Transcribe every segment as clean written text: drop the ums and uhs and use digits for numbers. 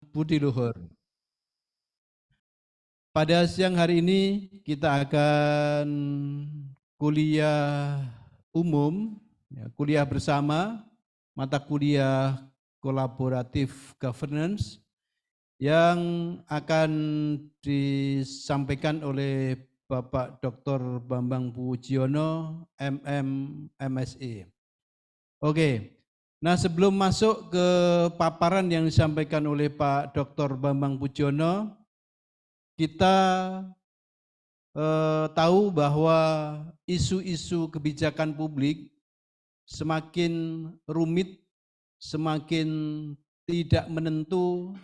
Budi Luhur. Pada siang hari ini kita akan kuliah umum, kuliah bersama, mata kuliah kolaboratif governance yang akan disampaikan oleh Bapak Dr. Bambang Pujiono, MM, MSI. Oke, nah sebelum masuk ke paparan yang disampaikan oleh Pak Dr. Bambang Pujiono, kita tahu bahwa isu-isu kebijakan publik semakin rumit, semakin tidak menentu,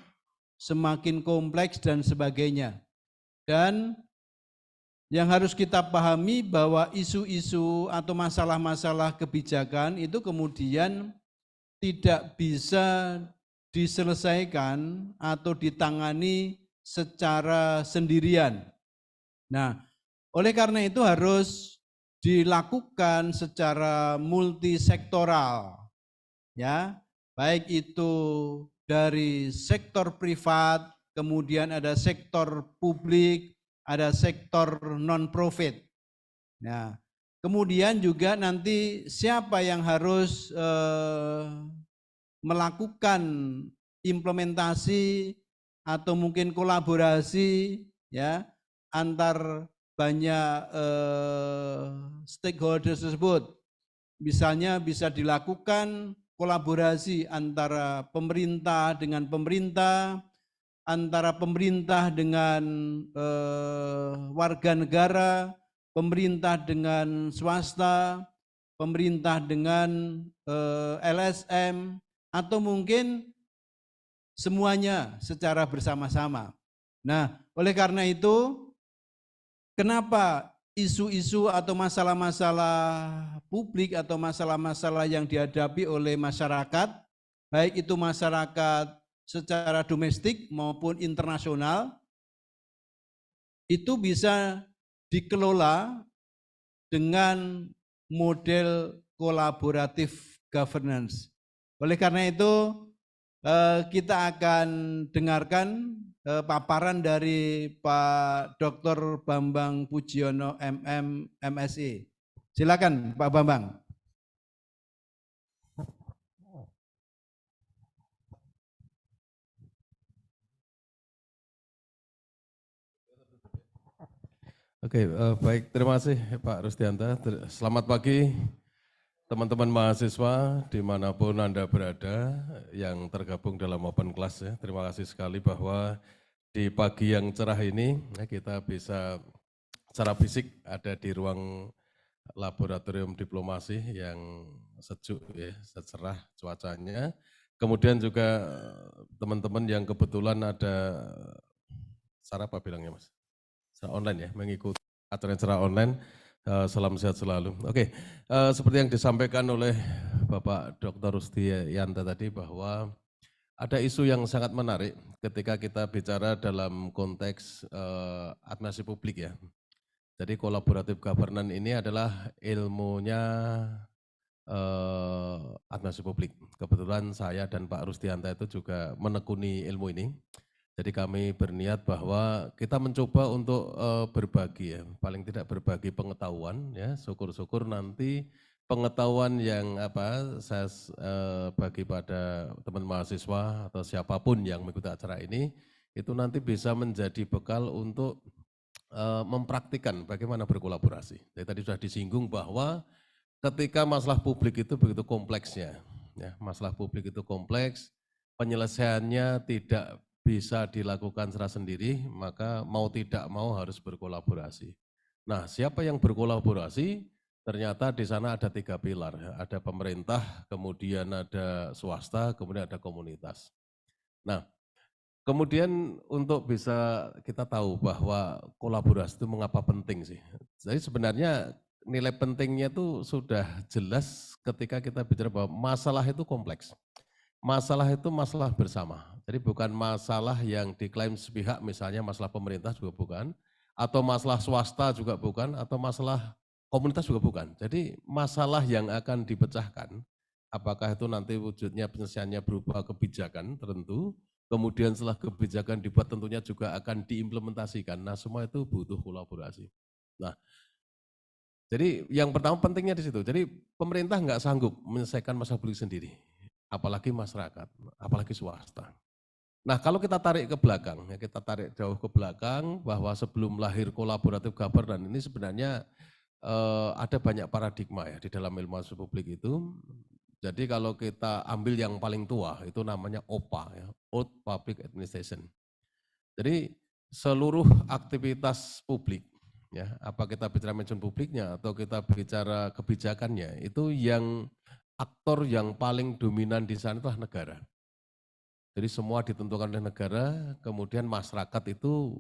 semakin kompleks dan sebagainya. Dan yang harus kita pahami bahwa isu-isu atau masalah-masalah kebijakan itu kemudian tidak bisa diselesaikan atau ditangani secara sendirian. Nah, oleh karena itu harus dilakukan secara multisektoral, ya, baik itu dari sektor privat, kemudian ada sektor publik, ada sektor non-profit. Nah, kemudian juga nanti siapa yang harus melakukan implementasi atau mungkin kolaborasi, ya, antar banyak stakeholders tersebut. Misalnya bisa dilakukan kolaborasi antara pemerintah dengan pemerintah, antara pemerintah dengan warga negara, pemerintah dengan swasta, pemerintah dengan LSM, atau mungkin semuanya secara bersama-sama. Nah, oleh karena itu, kenapa isu-isu atau masalah-masalah publik atau masalah-masalah yang dihadapi oleh masyarakat, baik itu masyarakat secara domestik maupun internasional, itu bisa dikelola dengan model kolaboratif governance. Oleh karena itu, kita akan dengarkan paparan dari Pak Dr. Bambang Pujiono, MM, MSI. Silakan Pak Bambang. Oke, baik, terima kasih Pak Rusdianta. Selamat pagi teman-teman mahasiswa dimanapun Anda berada yang tergabung dalam open class ya. Terima kasih sekali bahwa di pagi yang cerah ini kita bisa secara fisik ada di ruang laboratorium diplomasi yang sejuk ya, cerah cuacanya. Kemudian juga teman-teman yang kebetulan ada secara apa bilangnya Mas? Secara online ya, mengikuti aturan secara online. Salam sehat selalu. Oke, seperti yang disampaikan oleh Bapak Dr. Rusdianta tadi bahwa ada isu yang sangat menarik ketika kita bicara dalam konteks administrasi publik ya. Jadi kolaboratif governance ini adalah ilmunya administrasi publik. Kebetulan saya dan Pak Rusdianta itu juga menekuni ilmu ini. Jadi kami berniat bahwa kita mencoba untuk berbagi ya, paling tidak berbagi pengetahuan ya, syukur-syukur nanti pengetahuan yang saya bagi pada teman mahasiswa atau siapapun yang mengikuti acara ini, itu nanti bisa menjadi bekal untuk mempraktikkan bagaimana berkolaborasi. Jadi tadi sudah disinggung bahwa ketika masalah publik itu begitu kompleksnya, ya, masalah publik itu kompleks, penyelesaiannya tidak bisa dilakukan secara sendiri, maka mau tidak mau harus berkolaborasi. Nah, siapa yang berkolaborasi? Ternyata di sana ada 3 pilar, ada pemerintah, kemudian ada swasta, kemudian ada komunitas. Nah, kemudian untuk bisa kita tahu bahwa kolaborasi itu mengapa penting sih. Jadi sebenarnya nilai pentingnya itu sudah jelas ketika kita bicara bahwa masalah itu kompleks. Masalah itu masalah bersama. Jadi bukan masalah yang diklaim sepihak, misalnya masalah pemerintah juga bukan, atau masalah swasta juga bukan, atau masalah komunitas juga bukan. Jadi masalah yang akan dipecahkan, apakah itu nanti wujudnya penyelesaiannya berupa kebijakan tertentu, kemudian setelah kebijakan dibuat tentunya juga akan diimplementasikan. Nah, semua itu butuh kolaborasi. Nah, jadi yang pertama pentingnya di situ. Jadi pemerintah nggak sanggup menyelesaikan masalah publik sendiri, apalagi masyarakat, apalagi swasta. Nah, kalau kita tarik ke belakang, ya kita tarik jauh ke belakang bahwa sebelum lahir kolaboratif governance ini sebenarnya ada banyak paradigma ya di dalam ilmu administrasi publik itu. Jadi kalau kita ambil yang paling tua itu namanya OPA ya, Old Public Administration. Jadi seluruh aktivitas publik ya, apa kita bicara manajemen publiknya atau kita bicara kebijakannya, itu yang aktor yang paling dominan di sana adalah negara. Jadi semua ditentukan oleh negara, kemudian masyarakat itu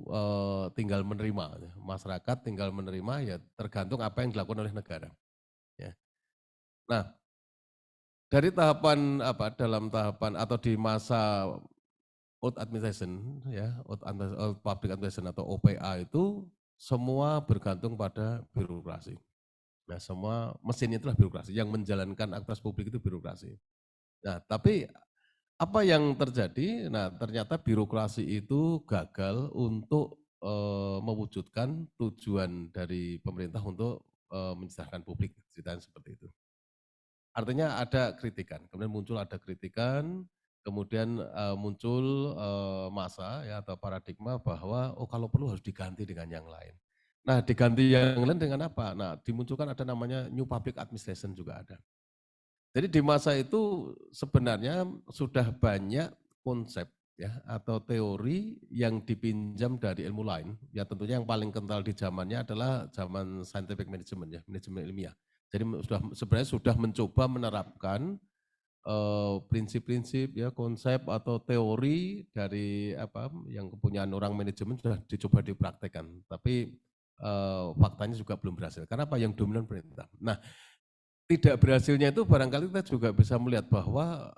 tinggal menerima. Masyarakat tinggal menerima ya tergantung apa yang dilakukan oleh negara. Ya. Nah, dari tahapan apa dalam tahapan atau di masa old administration ya, old public administration atau OPA itu semua bergantung pada birokrasi. Nah, semua mesinnya itulah birokrasi, yang menjalankan aktivitas publik itu birokrasi. Nah, tapi apa yang terjadi? Nah, ternyata birokrasi itu gagal untuk mewujudkan tujuan dari pemerintah untuk mensejahterakan publik, ceritanya seperti itu. Artinya ada kritikan, kemudian muncul ada kritikan, kemudian muncul masa ya atau paradigma bahwa oh kalau perlu harus diganti dengan yang lain. Nah, diganti yang lain dengan apa? Nah, dimunculkan ada namanya New Public Administration juga ada. Jadi di masa itu sebenarnya sudah banyak konsep ya atau teori yang dipinjam dari ilmu lain. Ya tentunya yang paling kental di zamannya adalah zaman scientific management ya, manajemen ilmiah. Jadi sebenarnya sudah mencoba menerapkan prinsip-prinsip ya konsep atau teori dari apa yang kepunyaan orang manajemen sudah dicoba dipraktekkan. Tapi faktanya juga belum berhasil. Karena apa yang dominan perintah. Nah, tidak berhasilnya itu barangkali kita juga bisa melihat bahwa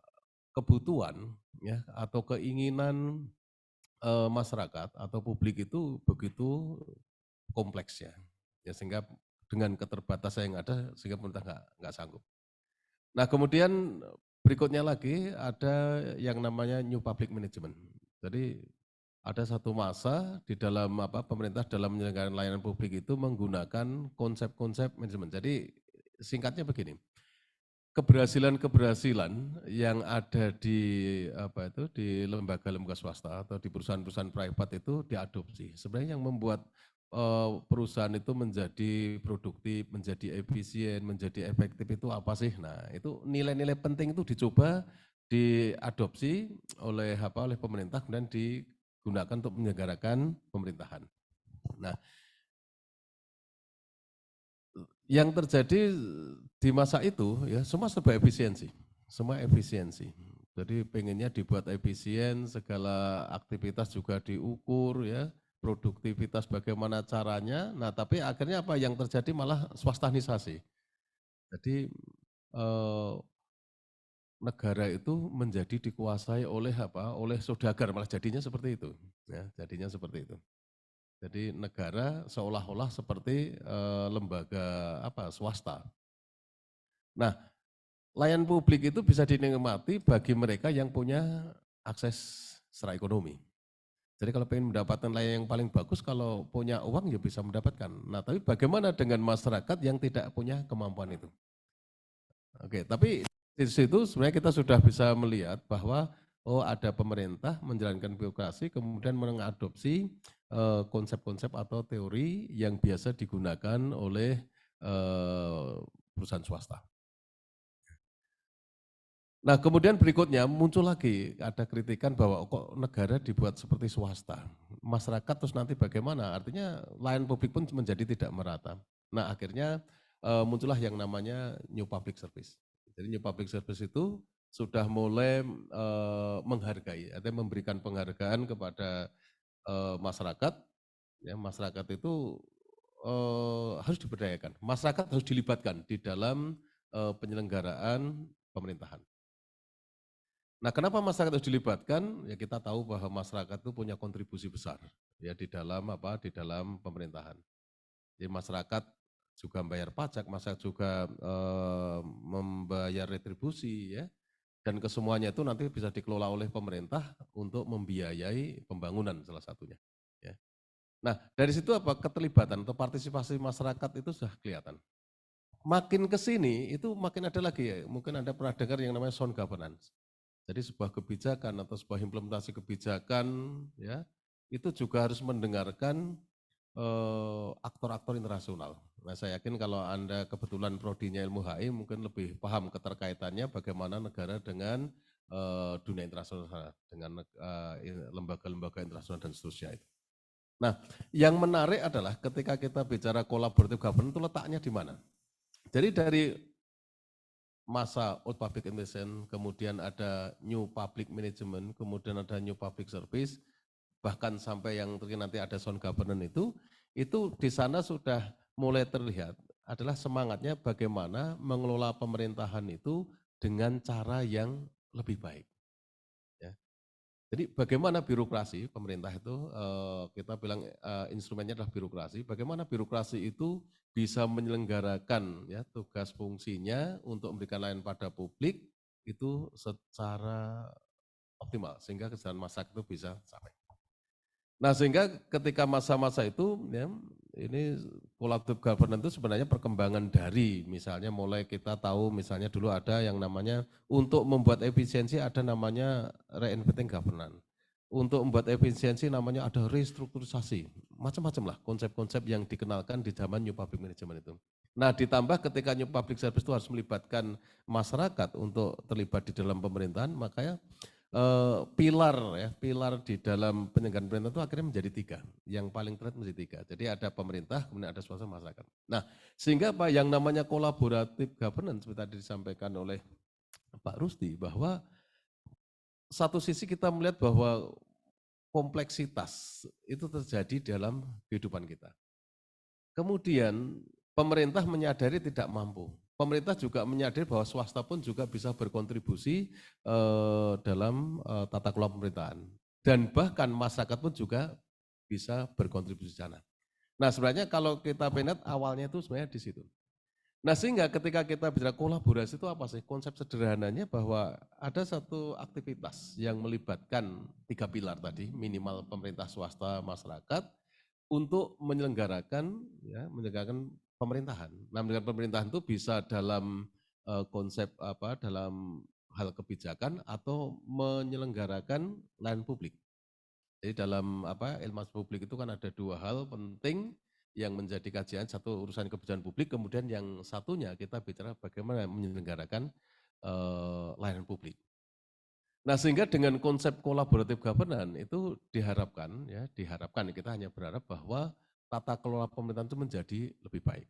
kebutuhan ya atau keinginan masyarakat atau publik itu begitu kompleks ya. Ya sehingga dengan keterbatasan yang ada sehingga pemerintah nggak sanggup. Nah, kemudian berikutnya lagi ada yang namanya New Public Management. Jadi ada satu masa di dalam apa pemerintah dalam menyelenggarakan layanan publik itu menggunakan konsep-konsep manajemen. Jadi singkatnya begini, keberhasilan-keberhasilan yang ada di apa itu di lembaga-lembaga swasta atau di perusahaan-perusahaan private itu diadopsi. Sebenarnya yang membuat perusahaan itu menjadi produktif, menjadi efisien, menjadi efektif itu apa sih? Nah, itu nilai-nilai penting itu dicoba diadopsi oleh apa oleh pemerintah kemudian digunakan untuk menyelenggarakan pemerintahan. Nah, yang terjadi di masa itu ya semua serba efisiensi, semua efisiensi. Jadi pengennya dibuat efisien, segala aktivitas juga diukur ya, produktivitas bagaimana caranya. Nah tapi akhirnya apa yang terjadi malah swastanisasi. Jadi eh, negara itu menjadi dikuasai oleh apa? Oleh saudagar, malah jadinya seperti itu. Ya, jadinya seperti itu. Jadi negara seolah-olah seperti lembaga apa swasta. Nah, layanan publik itu bisa dinikmati bagi mereka yang punya akses secara ekonomi. Jadi kalau ingin mendapatkan layanan yang paling bagus, kalau punya uang ya bisa mendapatkan. Nah, tapi bagaimana dengan masyarakat yang tidak punya kemampuan itu? Oke, tapi di situ sebenarnya kita sudah bisa melihat bahwa oh ada pemerintah menjalankan birokrasi kemudian mengadopsi konsep-konsep atau teori yang biasa digunakan oleh perusahaan swasta. Nah kemudian berikutnya muncul lagi ada kritikan bahwa kok negara dibuat seperti swasta. Masyarakat terus nanti bagaimana? Artinya layanan publik pun menjadi tidak merata. Nah akhirnya muncullah yang namanya New Public Service. Jadi New Public Service itu sudah mulai menghargai, artinya memberikan penghargaan kepada masyarakat. Ya, masyarakat itu harus diberdayakan. Masyarakat harus dilibatkan di dalam penyelenggaraan pemerintahan. Nah, kenapa masyarakat harus dilibatkan? Ya kita tahu bahwa masyarakat itu punya kontribusi besar ya di dalam apa? Di dalam pemerintahan. Jadi masyarakat juga membayar pajak, masyarakat juga membayar retribusi ya. dan kesemuanya itu nanti bisa dikelola oleh pemerintah untuk membiayai pembangunan salah satunya. Ya. Nah dari situ apa keterlibatan atau partisipasi masyarakat itu sudah kelihatan. Makin ke sini itu makin ada lagi ya, mungkin Anda pernah dengar yang namanya sound governance. Jadi sebuah kebijakan atau sebuah implementasi kebijakan ya, itu juga harus mendengarkan aktor-aktor internasional. Nah saya yakin kalau Anda kebetulan prodinya ilmu HI mungkin lebih paham keterkaitannya bagaimana negara dengan dunia internasional, dengan lembaga-lembaga internasional dan seterusnya itu. Nah yang menarik adalah ketika kita bicara collaborative governance itu letaknya di mana? Jadi dari masa old public administration, kemudian ada new public management, kemudian ada new public service, bahkan sampai yang nanti ada sound governance itu di sana sudah mulai terlihat adalah semangatnya bagaimana mengelola pemerintahan itu dengan cara yang lebih baik. Ya. Jadi bagaimana birokrasi pemerintah itu kita bilang instrumennya adalah birokrasi. Bagaimana birokrasi itu bisa menyelenggarakan ya tugas fungsinya untuk memberikan layanan pada publik itu secara optimal sehingga kesejahteraan masyarakat itu bisa sampai. Nah sehingga ketika masa-masa itu ya ini collaborative governance itu sebenarnya perkembangan dari misalnya mulai kita tahu misalnya dulu ada yang namanya untuk membuat efisiensi ada namanya reinventing governance. Untuk membuat efisiensi namanya ada restrukturisasi. Macam-macam lah konsep-konsep yang dikenalkan di zaman New Public Management itu. Nah ditambah ketika New Public Service itu harus melibatkan masyarakat untuk terlibat di dalam pemerintahan, makanya pilar di dalam penyelenggaraan pemerintah itu akhirnya menjadi 3, yang paling terlihat menjadi 3. Jadi ada pemerintah, kemudian ada swasta, masyarakat. Nah sehingga apa yang namanya collaborative governance seperti tadi disampaikan oleh Pak Rusdi bahwa satu sisi kita melihat bahwa kompleksitas itu terjadi dalam kehidupan kita. Kemudian pemerintah menyadari tidak mampu. Pemerintah juga menyadari bahwa swasta pun juga bisa berkontribusi dalam tata kelola pemerintahan. Dan bahkan masyarakat pun juga bisa berkontribusi di sana. Nah sebenarnya kalau kita penet awalnya itu sebenarnya di situ. Nah sehingga ketika kita bicara kolaborasi itu apa sih? Konsep sederhananya bahwa ada satu aktivitas yang melibatkan 3 pilar tadi, minimal pemerintah, swasta, masyarakat, untuk menyelenggarakan pemerintahan. Nah, menyelenggarakan pemerintahan itu bisa dalam konsep dalam hal kebijakan atau menyelenggarakan layanan publik. Jadi dalam ilmu publik itu kan ada 2 hal penting yang menjadi kajian, satu urusan kebijakan publik, kemudian yang satunya kita bicara bagaimana menyelenggarakan layanan publik. Nah sehingga dengan konsep kolaboratif governance itu diharapkan kita hanya berharap bahwa tata kelola pemerintahan itu menjadi lebih baik.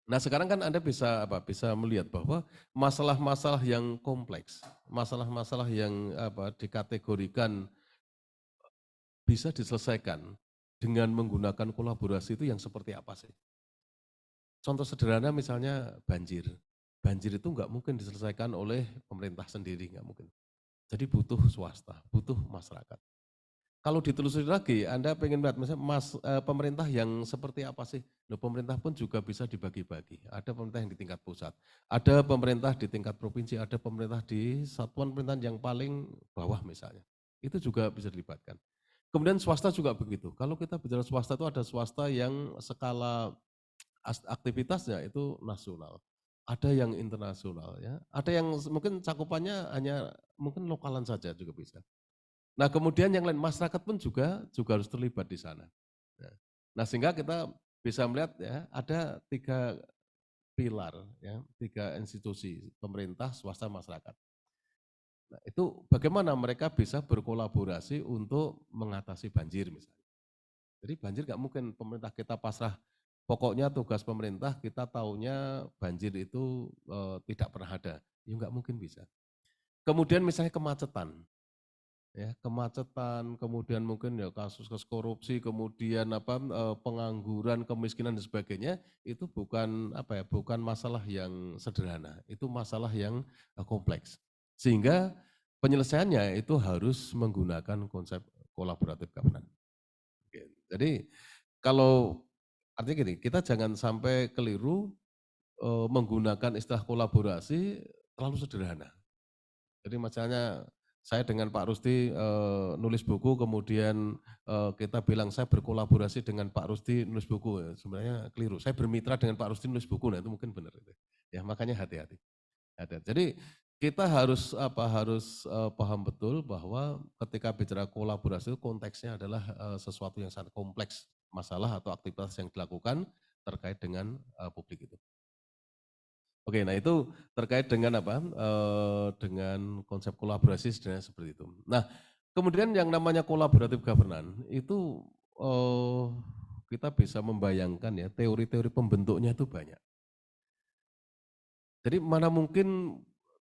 Nah sekarang kan Anda bisa melihat bahwa masalah-masalah yang kompleks, masalah-masalah yang dikategorikan bisa diselesaikan dengan menggunakan kolaborasi itu yang seperti apa sih? Contoh sederhana misalnya banjir. Banjir itu nggak mungkin diselesaikan oleh pemerintah sendiri, nggak mungkin. Jadi butuh swasta, butuh masyarakat. Kalau ditelusuri lagi, Anda pengen lihat misalnya pemerintah yang seperti apa sih? Loh, pemerintah pun juga bisa dibagi-bagi. Ada pemerintah yang di tingkat pusat, ada pemerintah di tingkat provinsi, ada pemerintah di satuan pemerintahan yang paling bawah misalnya. Itu juga bisa dilibatkan. Kemudian swasta juga begitu. Kalau kita bicara swasta itu ada swasta yang skala aktivitasnya itu nasional. Ada yang internasional ya. Ada yang mungkin cakupannya hanya mungkin lokalan saja juga bisa. Nah kemudian yang lain masyarakat pun juga harus terlibat di sana. Ya. Nah sehingga kita bisa melihat ya ada 3 pilar ya, 3 institusi pemerintah, swasta, masyarakat. Nah itu bagaimana mereka bisa berkolaborasi untuk mengatasi banjir misalnya. Jadi banjir nggak mungkin pemerintah kita pasrah, pokoknya tugas pemerintah kita taunya banjir itu tidak pernah ada, ya nggak mungkin bisa. Kemudian misalnya kemacetan, ya kemacetan, kemudian mungkin ya kasus korupsi, kemudian pengangguran, kemiskinan dan sebagainya, itu bukan masalah yang sederhana, itu masalah yang kompleks. Sehingga penyelesaiannya itu harus menggunakan konsep kolaboratif governance. Oke, jadi kalau artinya gini, kita jangan sampai keliru menggunakan istilah kolaborasi terlalu sederhana. Jadi misalnya saya dengan Pak Rusdi nulis buku, kemudian kita bilang saya berkolaborasi dengan Pak Rusdi nulis buku, ya, sebenarnya keliru. Saya bermitra dengan Pak Rusdi nulis buku, nah itu mungkin benar itu. Ya makanya hati-hati. Hati-hati. Jadi kita harus paham betul bahwa ketika bicara kolaborasi itu konteksnya adalah sesuatu yang sangat kompleks, masalah atau aktivitas yang dilakukan terkait dengan publik itu. Oke, nah itu terkait dengan apa, dengan konsep kolaborasi sebenarnya seperti itu. Nah, kemudian yang namanya collaborative governance itu, kita bisa membayangkan ya teori-teori pembentuknya itu banyak. Jadi mana mungkin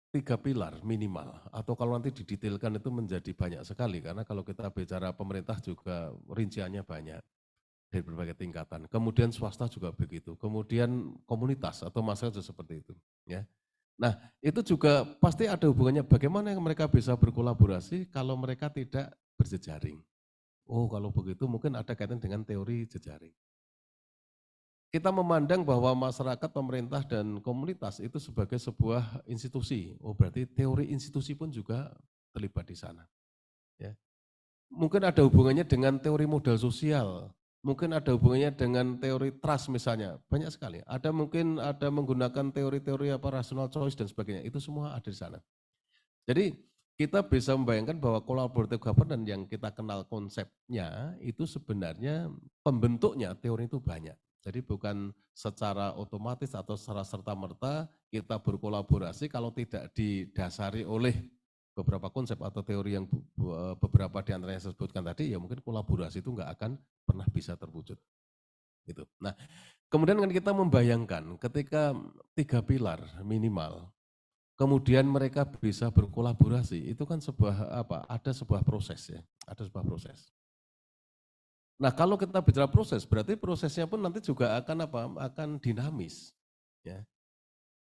3 pilar minimal, atau kalau nanti didetailkan itu menjadi banyak sekali, karena kalau kita bicara pemerintah juga rinciannya banyak dari berbagai tingkatan. Kemudian swasta juga begitu, kemudian komunitas atau masyarakat juga seperti itu, ya. Nah, itu juga pasti ada hubungannya bagaimana yang mereka bisa berkolaborasi kalau mereka tidak berjejaring. Oh, kalau begitu mungkin ada kaitan dengan teori jejaring. Kita memandang bahwa masyarakat, pemerintah, dan komunitas itu sebagai sebuah institusi. Oh, berarti teori institusi pun juga terlibat di sana. Ya. Mungkin ada hubungannya dengan teori modal sosial, mungkin ada hubungannya dengan teori trust misalnya, banyak sekali. Ada mungkin ada menggunakan teori-teori apa rational choice dan sebagainya, itu semua ada di sana. Jadi kita bisa membayangkan bahwa collaborative governance yang kita kenal konsepnya itu sebenarnya pembentuknya teori itu banyak. Jadi bukan secara otomatis atau secara serta-merta kita berkolaborasi kalau tidak didasari oleh beberapa konsep atau teori yang beberapa di antaranya saya sebutkan tadi, ya mungkin kolaborasi itu nggak akan pernah bisa terwujud. Gitu. Nah, kemudian kan kita membayangkan ketika 3 pilar minimal kemudian mereka bisa berkolaborasi, itu kan sebuah apa, ada sebuah proses ya, ada sebuah proses. Nah kalau kita bicara proses, berarti prosesnya pun nanti juga akan apa, akan dinamis. Ya.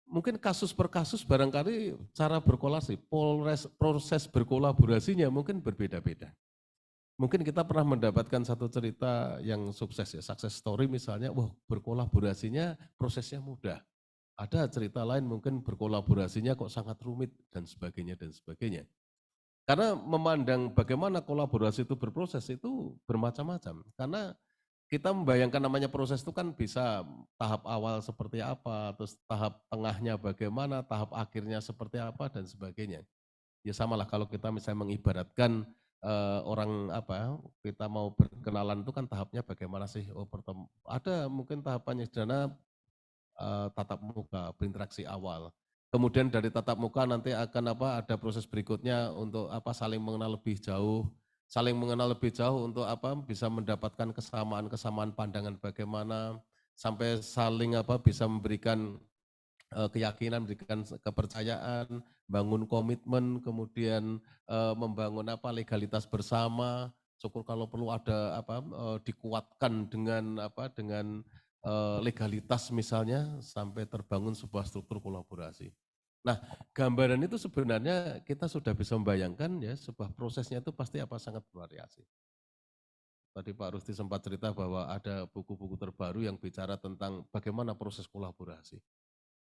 Mungkin kasus per kasus barangkali cara berkolaborasi, proses berkolaborasinya mungkin berbeda-beda. Mungkin kita pernah mendapatkan satu cerita yang sukses ya, success story misalnya, wah berkolaborasinya prosesnya mudah. Ada cerita lain mungkin berkolaborasinya kok sangat rumit dan sebagainya dan sebagainya. Karena memandang bagaimana kolaborasi itu berproses itu bermacam-macam. Karena kita membayangkan namanya proses itu kan bisa tahap awal seperti apa, terus tahap tengahnya bagaimana, tahap akhirnya seperti apa dan sebagainya. Ya samalah kalau kita misalnya mengibaratkan orang apa, kita mau berkenalan itu kan tahapnya bagaimana sih? Oh, ada mungkin tahapannya sederhana, tatap muka, berinteraksi awal. Kemudian dari tatap muka nanti akan apa, ada proses berikutnya untuk apa, saling mengenal lebih jauh untuk apa, bisa mendapatkan kesamaan-kesamaan pandangan bagaimana, sampai saling apa, bisa memberikan keyakinan, memberikan kepercayaan, bangun komitmen, kemudian membangun apa, legalitas bersama, syukur kalau perlu ada apa, dikuatkan dengan apa, dengan legalitas misalnya sampai terbangun sebuah struktur kolaborasi. Nah, gambaran itu sebenarnya kita sudah bisa membayangkan ya sebuah prosesnya itu pasti apa sangat bervariasi. Tadi Pak Rusti sempat cerita bahwa ada buku-buku terbaru yang bicara tentang bagaimana proses kolaborasi.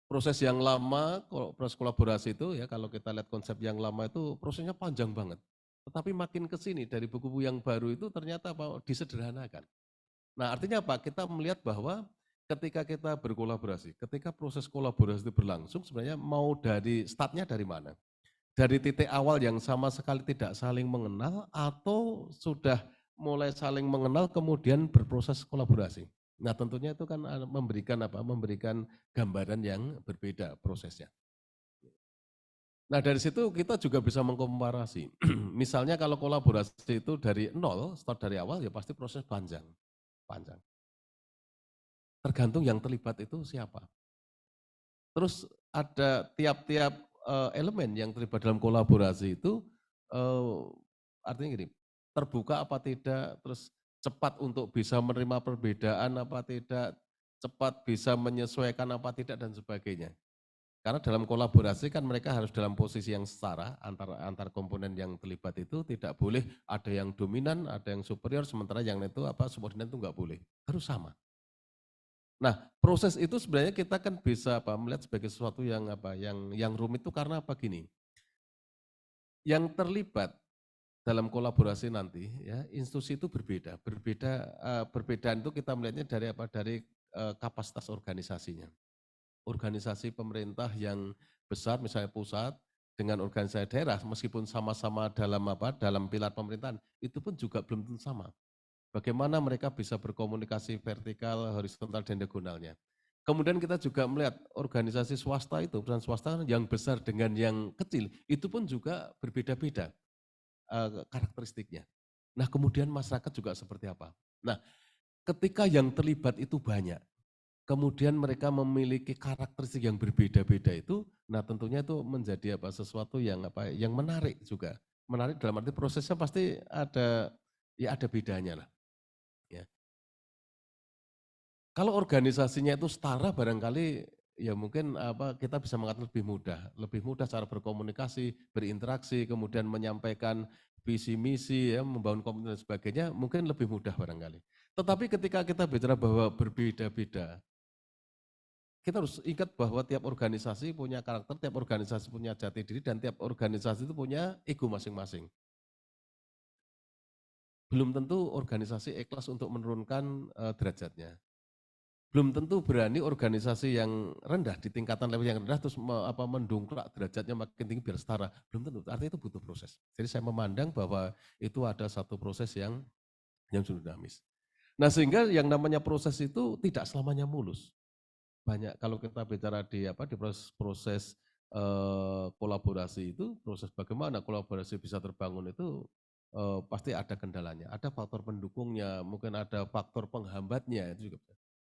Proses yang lama, proses kolaborasi itu ya kalau kita lihat konsep yang lama itu prosesnya panjang banget. Tetapi makin ke sini dari buku-buku yang baru itu ternyata apa, disederhanakan. Nah, artinya apa? Kita melihat bahwa ketika kita berkolaborasi, ketika proses kolaborasi itu berlangsung, sebenarnya mau dari startnya dari mana? Dari titik awal yang sama sekali tidak saling mengenal atau sudah mulai saling mengenal kemudian berproses kolaborasi. Nah, tentunya itu kan memberikan apa? Memberikan gambaran yang berbeda prosesnya. Nah, dari situ kita juga bisa mengkomparasi. Misalnya kalau kolaborasi itu dari nol, start dari awal ya pasti proses panjang. Panjang. Tergantung yang terlibat itu siapa. Terus ada tiap-tiap elemen yang terlibat dalam kolaborasi itu artinya gini, terbuka apa tidak, terus cepat untuk bisa menerima perbedaan apa tidak, cepat bisa menyesuaikan apa tidak dan sebagainya. Karena dalam kolaborasi kan mereka harus dalam posisi yang setara antar komponen yang terlibat itu tidak boleh ada yang dominan, ada yang superior, sementara yang itu apa subordinat itu nggak boleh, harus sama. Nah, proses itu sebenarnya kita kan bisa apa, melihat sebagai sesuatu yang apa, yang rumit itu karena apa gini. Yang terlibat dalam kolaborasi nanti ya, institusi itu berbeda. Perbedaan itu kita melihatnya dari apa? Dari kapasitas organisasinya. Organisasi pemerintah yang besar misalnya pusat dengan organisasi daerah meskipun sama-sama dalam apa? Dalam pilar pemerintahan, itu pun juga belum tentu sama. Bagaimana mereka bisa berkomunikasi vertikal, horizontal, dan diagonalnya. Kemudian kita juga melihat organisasi swasta itu, perusahaan swasta yang besar dengan yang kecil, itu pun juga berbeda-beda karakteristiknya. Nah kemudian masyarakat juga seperti apa. Nah ketika yang terlibat itu banyak, kemudian mereka memiliki karakteristik yang berbeda-beda itu, nah tentunya itu menjadi apa sesuatu yang apa yang menarik juga. Menarik dalam arti prosesnya pasti ada ya ada bedanya lah. Ya. Kalau organisasinya itu setara barangkali ya mungkin apa kita bisa mengatakan lebih mudah cara berkomunikasi, berinteraksi, kemudian menyampaikan visi misi ya, membangun komitmen dan sebagainya mungkin lebih mudah barangkali. Tetapi ketika kita bicara bahwa berbeda-beda, kita harus ingat bahwa tiap organisasi punya karakter, tiap organisasi punya jati diri dan tiap organisasi itu punya ego masing-masing. Belum tentu organisasi ikhlas untuk menurunkan derajatnya. Belum tentu berani organisasi yang rendah di tingkatan level yang rendah terus mendongkrak derajatnya makin tinggi biar setara. Belum tentu. Artinya itu butuh proses. Jadi saya memandang bahwa itu ada satu proses yang sudah dinamis. Nah sehingga yang namanya proses itu tidak selamanya mulus. Banyak kalau kita bicara di proses proses kolaborasi itu, proses bagaimana kolaborasi bisa terbangun itu pasti ada kendalanya. Ada faktor pendukungnya, mungkin ada faktor penghambatnya itu juga.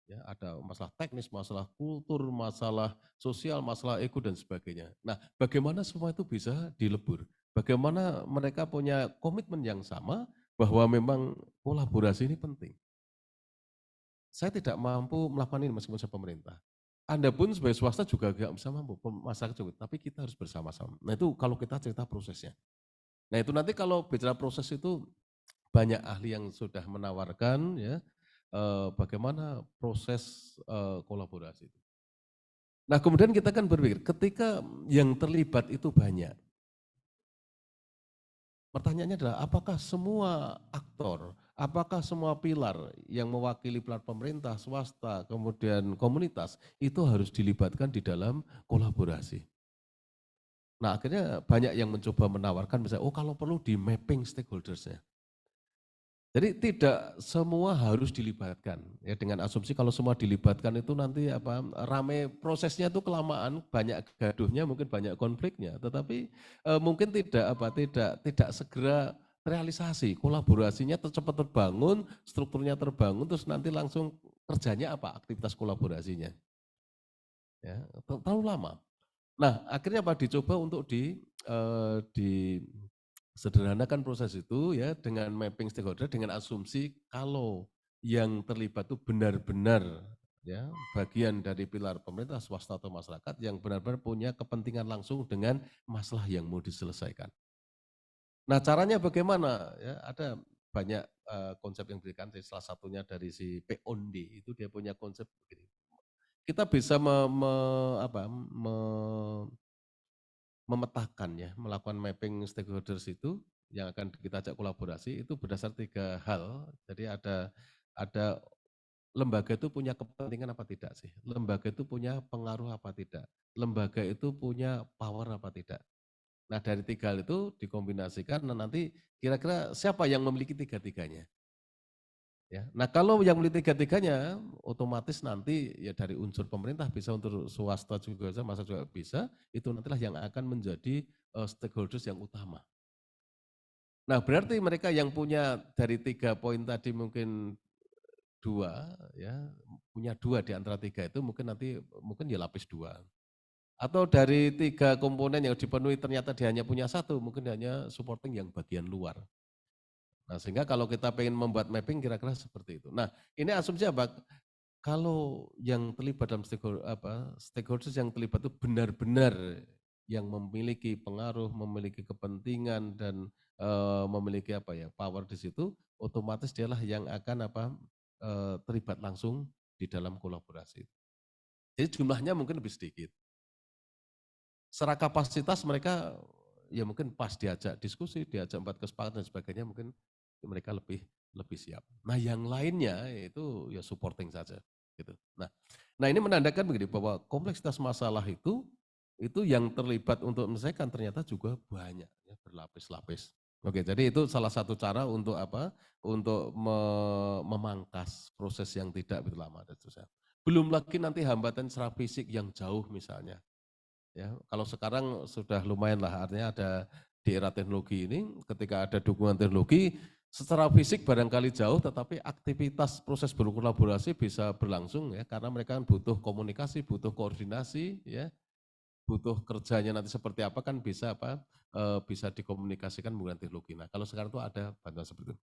Ya, ada masalah teknis, masalah kultur, masalah sosial, masalah ego dan sebagainya. Nah, bagaimana semua itu bisa dilebur? Bagaimana mereka punya komitmen yang sama bahwa memang kolaborasi ini penting. Saya tidak mampu melakukan ini meskipun saya pemerintah. Anda pun sebagai swasta juga tidak bisa mampu, masyarakat juga, tapi kita harus bersama-sama. Nah itu kalau kita cerita prosesnya. Nah itu nanti kalau bicara proses itu banyak ahli yang sudah menawarkan ya bagaimana proses kolaborasi itu. Nah kemudian kita kan berpikir, ketika yang terlibat itu banyak, pertanyaannya adalah apakah semua aktor, apakah semua pilar yang mewakili pilar pemerintah, swasta, kemudian komunitas, itu harus dilibatkan di dalam kolaborasi. Nah akhirnya banyak yang mencoba menawarkan misalnya, oh kalau perlu di mapping stakeholdersnya. Jadi tidak semua harus dilibatkan ya dengan asumsi kalau semua dilibatkan itu nanti apa rame prosesnya itu kelamaan banyak gaduhnya mungkin banyak konfliknya tetapi mungkin tidak segera realisasi kolaborasinya cepat terbangun strukturnya terbangun terus nanti langsung kerjanya apa aktivitas kolaborasinya ya terlalu lama. Nah, akhirnya apa dicoba untuk disederhanakan proses itu ya dengan mapping stakeholder dengan asumsi kalau yang terlibat itu benar-benar ya bagian dari pilar pemerintah, swasta atau masyarakat yang benar-benar punya kepentingan langsung dengan masalah yang mau diselesaikan. Nah, caranya bagaimana? Ya, ada banyak konsep yang diberikan, salah satunya dari si P. Ondi itu dia punya konsep begini. Kita bisa memetakan ya, melakukan mapping stakeholders itu yang akan kita ajak kolaborasi itu berdasar 3 hal. Jadi ada lembaga itu punya kepentingan apa tidak sih? Lembaga itu punya pengaruh apa tidak? Lembaga itu punya power apa tidak? Nah dari 3 hal itu dikombinasikan, nah nanti kira-kira siapa yang memiliki tiga-tiganya? Ya. Nah kalau yang beli tiga-tiganya, otomatis nanti ya dari unsur pemerintah bisa, unsur swasta juga bisa, masa juga bisa, itu nantilah yang akan menjadi stakeholders yang utama. Nah berarti mereka yang punya dari 3 poin tadi mungkin 2, ya punya 2 di antara 3 itu mungkin nanti mungkin ya lapis 2. Atau dari 3 komponen yang dipenuhi ternyata dia hanya punya 1, mungkin hanya supporting yang bagian luar. Nah sehingga kalau kita pengen membuat mapping kira-kira seperti itu. Nah ini asumsi apa? Kalau yang terlibat dalam stakeholders yang terlibat itu benar-benar yang memiliki pengaruh, memiliki kepentingan dan memiliki power di situ, otomatis dialah yang akan terlibat langsung di dalam kolaborasi. Jadi jumlahnya mungkin lebih sedikit. Secara kapasitas mereka ya mungkin pas diajak diskusi, diajak buat kesepakatan dan sebagainya mungkin mereka lebih siap. Nah yang lainnya itu ya supporting saja gitu. Nah ini menandakan begini bahwa kompleksitas masalah itu yang terlibat untuk menyelesaikan ternyata juga banyak ya, berlapis-lapis. Oke, jadi itu salah satu cara untuk apa? Untuk memangkas proses yang tidak begitu lama dan seterusnya. Belum lagi nanti hambatan secara fisik yang jauh misalnya. Ya, kalau sekarang sudah lumayan lah, artinya ada di era teknologi ini, ketika ada dukungan teknologi, secara fisik barangkali jauh, tetapi aktivitas proses berkolaborasi bisa berlangsung ya, karena mereka kan butuh komunikasi, butuh koordinasi, ya, butuh kerjanya nanti seperti apa kan bisa bisa dikomunikasikan menggunakan teknologi. Nah, kalau sekarang itu ada bantuan seperti itu.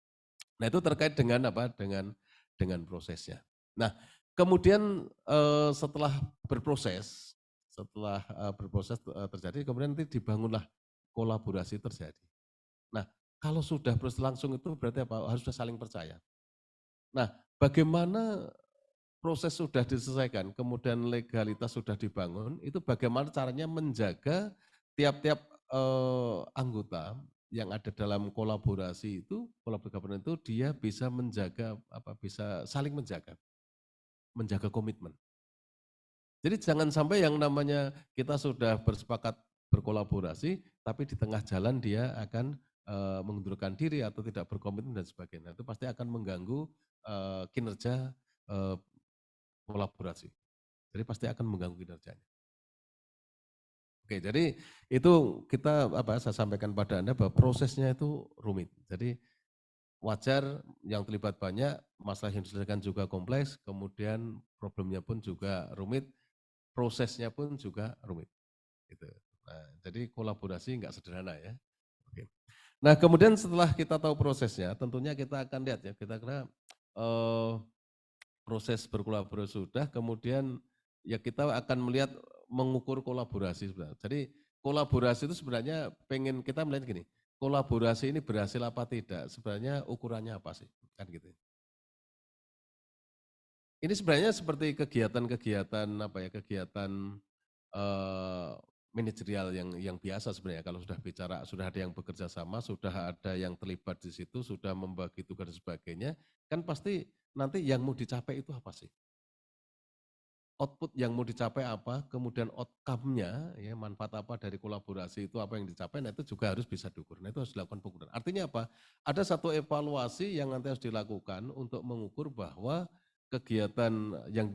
Nah, itu terkait dengan apa? Dengan prosesnya. Nah, kemudian setelah berproses, terjadi, kemudian nanti dibangunlah kolaborasi terjadi. Nah, kalau sudah berlangsung itu berarti apa? Harus sudah saling percaya. Nah, bagaimana proses sudah diselesaikan, kemudian legalitas sudah dibangun, itu bagaimana caranya menjaga tiap-tiap anggota yang ada dalam kolaborasi itu, kolaborasi itu dia bisa menjaga bisa saling menjaga komitmen. Jadi jangan sampai yang namanya kita sudah bersepakat berkolaborasi, tapi di tengah jalan dia akan mengundurkan diri atau tidak berkomitmen dan sebagainya. Itu pasti akan mengganggu kinerja eh, kolaborasi. Jadi pasti akan mengganggu kinerjanya. Oke, jadi itu kita saya sampaikan pada Anda bahwa prosesnya itu rumit. Jadi wajar yang terlibat banyak, masalah yang diselesaikan juga kompleks, kemudian problemnya pun juga rumit, prosesnya pun juga rumit. Gitu. Nah, jadi kolaborasi nggak sederhana ya. Oke. Nah, kemudian setelah kita tahu prosesnya, tentunya kita akan lihat ya, kita kira proses berkolaborasi sudah, kemudian ya kita akan melihat mengukur kolaborasi sebenarnya. Jadi kolaborasi itu sebenarnya pengen kita melihat gini, kolaborasi ini berhasil apa tidak, sebenarnya ukurannya apa sih, kan gitu. Ini sebenarnya seperti kegiatan-kegiatan kegiatan eh, manajerial yang biasa sebenarnya kalau sudah bicara, sudah ada yang bekerja sama, sudah ada yang terlibat di situ, sudah membagi tugas dan sebagainya, kan pasti nanti yang mau dicapai itu apa sih? Output yang mau dicapai apa, kemudian outcome-nya, ya, manfaat apa dari kolaborasi itu apa yang dicapai, nah itu juga harus bisa diukur. Nah itu harus dilakukan pengukuran. Artinya apa? Ada satu evaluasi yang nanti harus dilakukan untuk mengukur bahwa kegiatan yang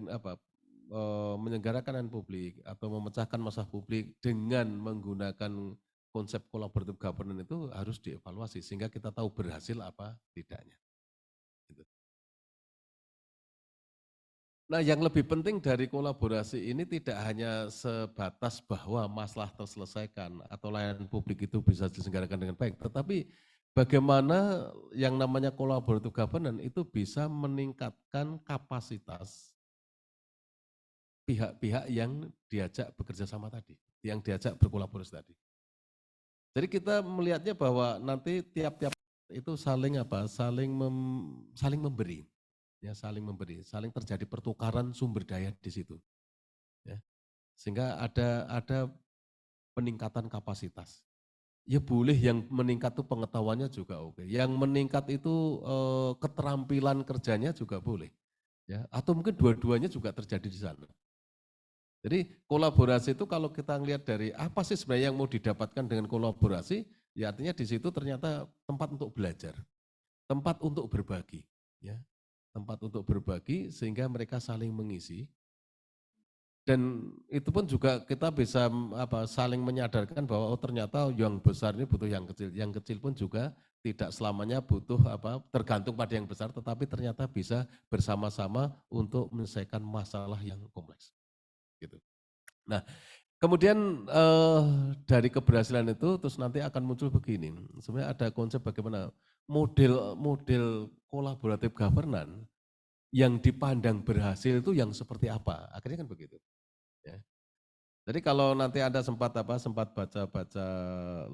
menyelenggarakan layanan publik atau memecahkan masalah publik dengan menggunakan konsep collaborative governance itu harus dievaluasi sehingga kita tahu berhasil apa tidaknya. Gitu. Nah, yang lebih penting dari kolaborasi ini tidak hanya sebatas bahwa masalah terselesaikan atau layanan publik itu bisa diselenggarakan dengan baik, tetapi bagaimana yang namanya collaborative governance itu bisa meningkatkan kapasitas pihak-pihak yang diajak bekerja sama tadi, yang diajak berkolaborasi tadi. Jadi kita melihatnya bahwa nanti tiap-tiap itu saling memberi. Ya, saling memberi, saling terjadi pertukaran sumber daya di situ, ya. Sehingga ada peningkatan kapasitas. Ya boleh yang meningkat itu pengetahuannya juga oke. Yang meningkat itu keterampilan kerjanya juga boleh, ya. Atau mungkin dua-duanya juga terjadi di sana. Jadi kolaborasi itu kalau kita lihat dari apa sih sebenarnya yang mau didapatkan dengan kolaborasi, ya artinya di situ ternyata tempat untuk belajar, tempat untuk berbagi, ya. Tempat untuk berbagi sehingga mereka saling mengisi dan itu pun juga kita bisa saling menyadarkan bahwa oh ternyata yang besar ini butuh yang kecil pun juga tidak selamanya butuh tergantung pada yang besar tetapi ternyata bisa bersama-sama untuk menyelesaikan masalah yang kompleks gitu. Nah, kemudian dari keberhasilan itu terus nanti akan muncul begini. Sebenarnya ada konsep bagaimana model kolaboratif governance yang dipandang berhasil itu yang seperti apa? Akhirnya kan begitu. Ya. Jadi kalau nanti Anda sempat baca-baca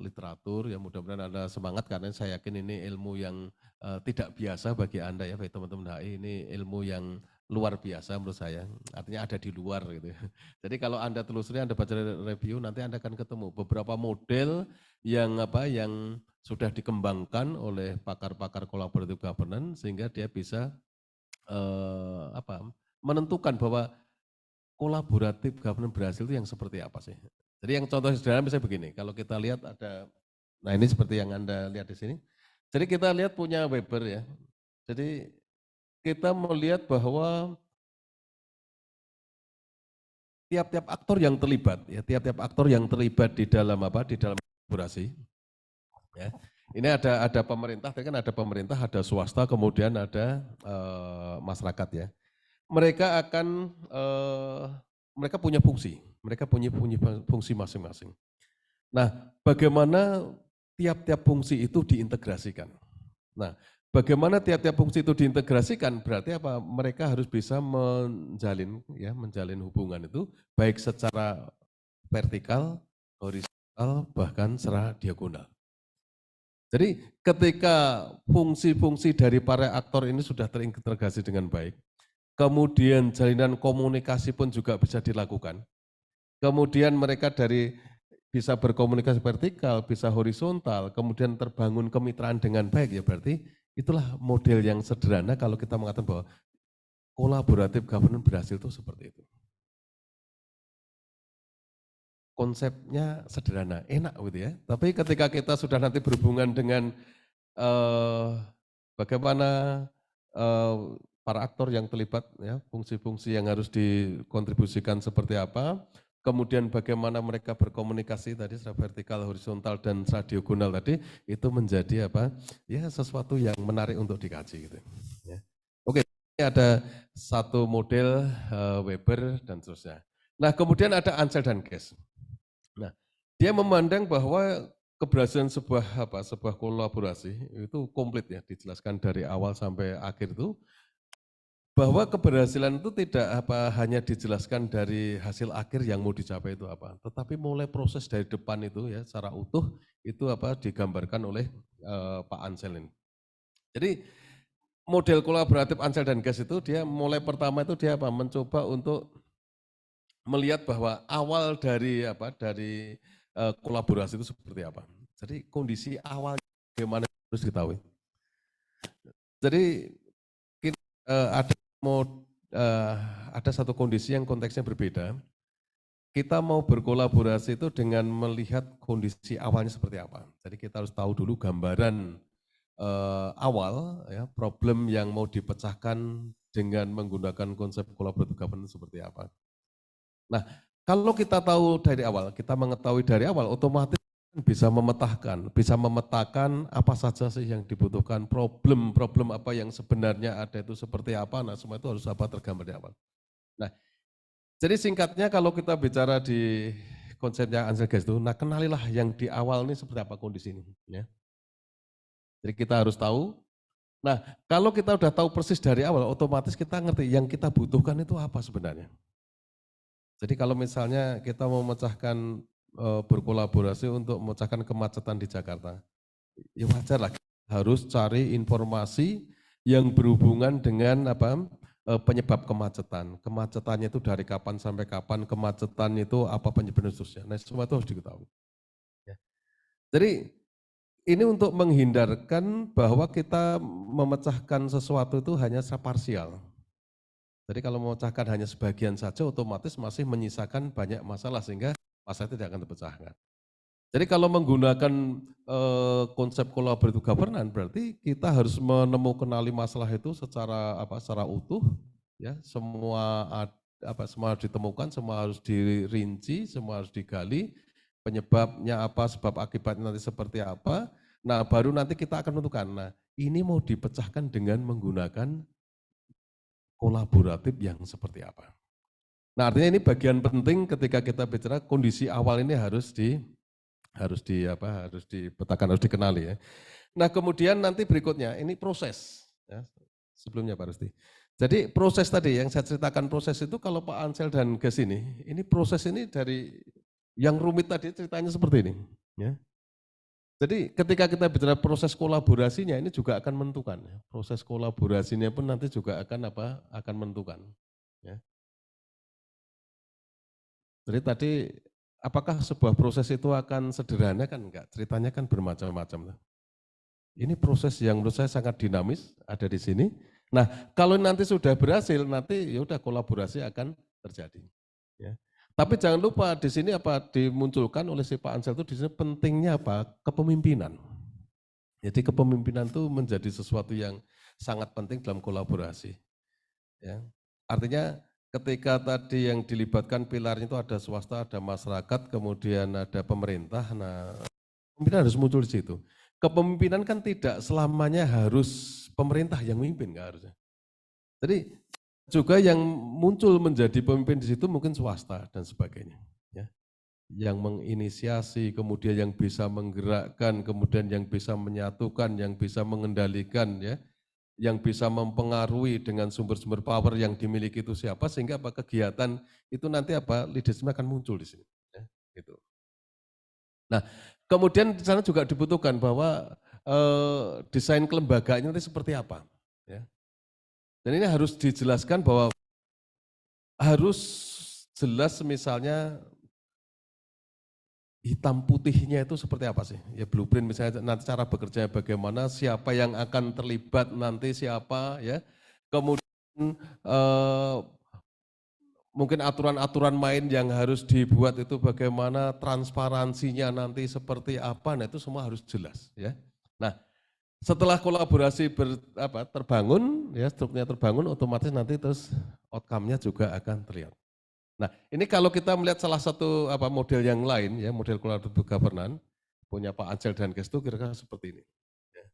literatur, ya mudah-mudahan Anda semangat karena saya yakin ini ilmu yang tidak biasa bagi Anda ya, bagi teman-teman HI, ini ilmu yang luar biasa menurut saya, artinya ada di luar gitu ya. Jadi kalau Anda telusuri, Anda baca review, nanti Anda akan ketemu beberapa model yang sudah dikembangkan oleh pakar-pakar collaborative governance sehingga dia bisa menentukan bahwa kolaboratif governance berhasil itu yang seperti apa sih. Jadi yang contoh sederhana misalnya begini, kalau kita lihat nah ini seperti yang Anda lihat di sini. Jadi kita lihat punya Weber ya. Jadi kita melihat bahwa tiap-tiap aktor yang terlibat, ya tiap-tiap aktor yang terlibat di dalam kolaborasi, ya. Ini ada pemerintah, tadi kan ada pemerintah, ada swasta, kemudian ada masyarakat ya. Mereka punya fungsi masing-masing. Nah, bagaimana tiap-tiap fungsi itu diintegrasikan? Nah, bagaimana tiap-tiap fungsi itu diintegrasikan? Berarti apa? Mereka harus bisa menjalin hubungan itu baik secara vertikal, horizontal, bahkan secara diagonal. Jadi ketika fungsi-fungsi dari para aktor ini sudah terintegrasi dengan baik, kemudian jalinan komunikasi pun juga bisa dilakukan. Kemudian mereka bisa berkomunikasi vertikal, bisa horizontal, kemudian terbangun kemitraan dengan baik, ya berarti itulah model yang sederhana kalau kita mengatakan bahwa kolaboratif governance berhasil itu seperti itu. Konsepnya sederhana, enak gitu ya. Tapi ketika kita sudah nanti berhubungan dengan bagaimana para aktor yang terlibat, ya, fungsi-fungsi yang harus dikontribusikan seperti apa, kemudian bagaimana mereka berkomunikasi tadi secara vertikal, horizontal, dan secara diagonal tadi, itu menjadi ya sesuatu yang menarik untuk dikaji gitu. Ya. Oke, ini ada satu model Weber dan seterusnya. Nah, kemudian ada Ansel dan Guest. Nah, dia memandang bahwa keberhasilan sebuah kolaborasi itu komplit ya, dijelaskan dari awal sampai akhir itu, bahwa keberhasilan itu tidak hanya dijelaskan dari hasil akhir yang mau dicapai itu apa, tetapi mulai proses dari depan itu ya secara utuh itu digambarkan oleh Pak Ansel ini. Jadi model kolaboratif Ansel dan Guest itu dia mulai pertama itu dia mencoba untuk melihat bahwa awal dari kolaborasi itu seperti apa. Jadi kondisi awal bagaimana harus diketahui. Jadi kita, ada satu kondisi yang konteksnya berbeda. Kita mau berkolaborasi itu dengan melihat kondisi awalnya seperti apa. Jadi kita harus tahu dulu gambaran awal ya, problem yang mau dipecahkan dengan menggunakan konsep collaborative governance seperti apa. Nah, kalau kita tahu dari awal, kita mengetahui dari awal, otomatis bisa memetakan apa saja sih yang dibutuhkan, problem apa yang sebenarnya ada itu seperti apa, nah semua itu harus tergambar di awal. Nah, jadi singkatnya kalau kita bicara di konsepnya Ansel Guest itu, nah kenalilah yang di awal ini seperti apa kondisi ini. Ya. Jadi kita harus tahu, nah kalau kita udah tahu persis dari awal, otomatis kita ngerti yang kita butuhkan itu apa sebenarnya. Jadi kalau misalnya kita mau memecahkan berkolaborasi untuk memecahkan kemacetan di Jakarta, ya wajar lah harus cari informasi yang berhubungan dengan penyebab kemacetan. Kemacetannya itu dari kapan sampai kapan, kemacetan itu apa penyebabnya khususnya. Nah semua itu harus diketahui. Ya. Jadi ini untuk menghindarkan bahwa kita memecahkan sesuatu itu hanya secara parsial. Jadi kalau memecahkan hanya sebagian saja otomatis masih menyisakan banyak masalah sehingga masalah itu tidak akan terpecahkan. Jadi kalau menggunakan konsep collaborative governance berarti kita harus menemukan masalah itu secara utuh ya, semua harus ditemukan, semua harus dirinci, semua harus digali, penyebabnya apa, sebab akibatnya nanti seperti apa. Nah, baru nanti kita akan menentukan. Nah, ini mau dipecahkan dengan menggunakan kolaboratif yang seperti apa. Nah, artinya ini bagian penting ketika kita bicara kondisi awal ini harus dipetakan, harus dikenali ya. Nah, kemudian nanti berikutnya ini proses ya. Sebelumnya Pak Rusti. Jadi proses tadi yang saya ceritakan proses itu kalau Pak Ansel dan Ges ini proses ini dari yang rumit tadi ceritanya seperti ini ya. Jadi ketika kita bicara proses kolaborasinya ini juga akan menentukan ya. Proses kolaborasinya pun nanti juga akan apa? Akan menentukan. Ya. Jadi tadi apakah sebuah proses itu akan sederhana kan enggak? Ceritanya kan bermacam-macam. Ini proses yang menurut saya sangat dinamis ada di sini. Nah, kalau nanti sudah berhasil, nanti ya udah kolaborasi akan terjadi. Ya. Tapi jangan lupa di sini apa dimunculkan oleh si Pak Ansel itu di sini pentingnya apa? Kepemimpinan. Jadi kepemimpinan itu menjadi sesuatu yang sangat penting dalam kolaborasi. Ya. Artinya ketika tadi yang dilibatkan pilarnya itu ada swasta, ada masyarakat, kemudian ada pemerintah. Nah, kepemimpinan harus muncul di situ. Kepemimpinan kan tidak selamanya harus pemerintah yang memimpin, nggak harusnya. Jadi juga yang muncul menjadi pemimpin di situ mungkin swasta dan sebagainya. Ya. Yang menginisiasi, kemudian yang bisa menggerakkan, kemudian yang bisa menyatukan, yang bisa mengendalikan, ya, yang bisa mempengaruhi dengan sumber-sumber power yang dimiliki itu siapa, sehingga apa kegiatan itu nanti apa leadership akan muncul di sini. Ya, gitu. Nah, kemudian di sana juga dibutuhkan bahwa desain kelembagaannya nanti seperti apa. Ya. Dan ini harus dijelaskan bahwa harus jelas misalnya hitam putihnya itu seperti apa sih? Ya blueprint misalnya nanti cara bekerjanya bagaimana, siapa yang akan terlibat nanti siapa ya. Kemudian mungkin aturan-aturan main yang harus dibuat itu bagaimana, transparansinya nanti seperti apa, nah itu semua harus jelas ya. Nah, setelah kolaborasi terbangun, ya strukturnya terbangun, otomatis nanti terus outcome-nya juga akan terlihat. Nah, ini kalau kita melihat salah satu model yang lain ya, model collaborative governance punya Pak Ansel dan Gestu kira-kira seperti ini. Ya.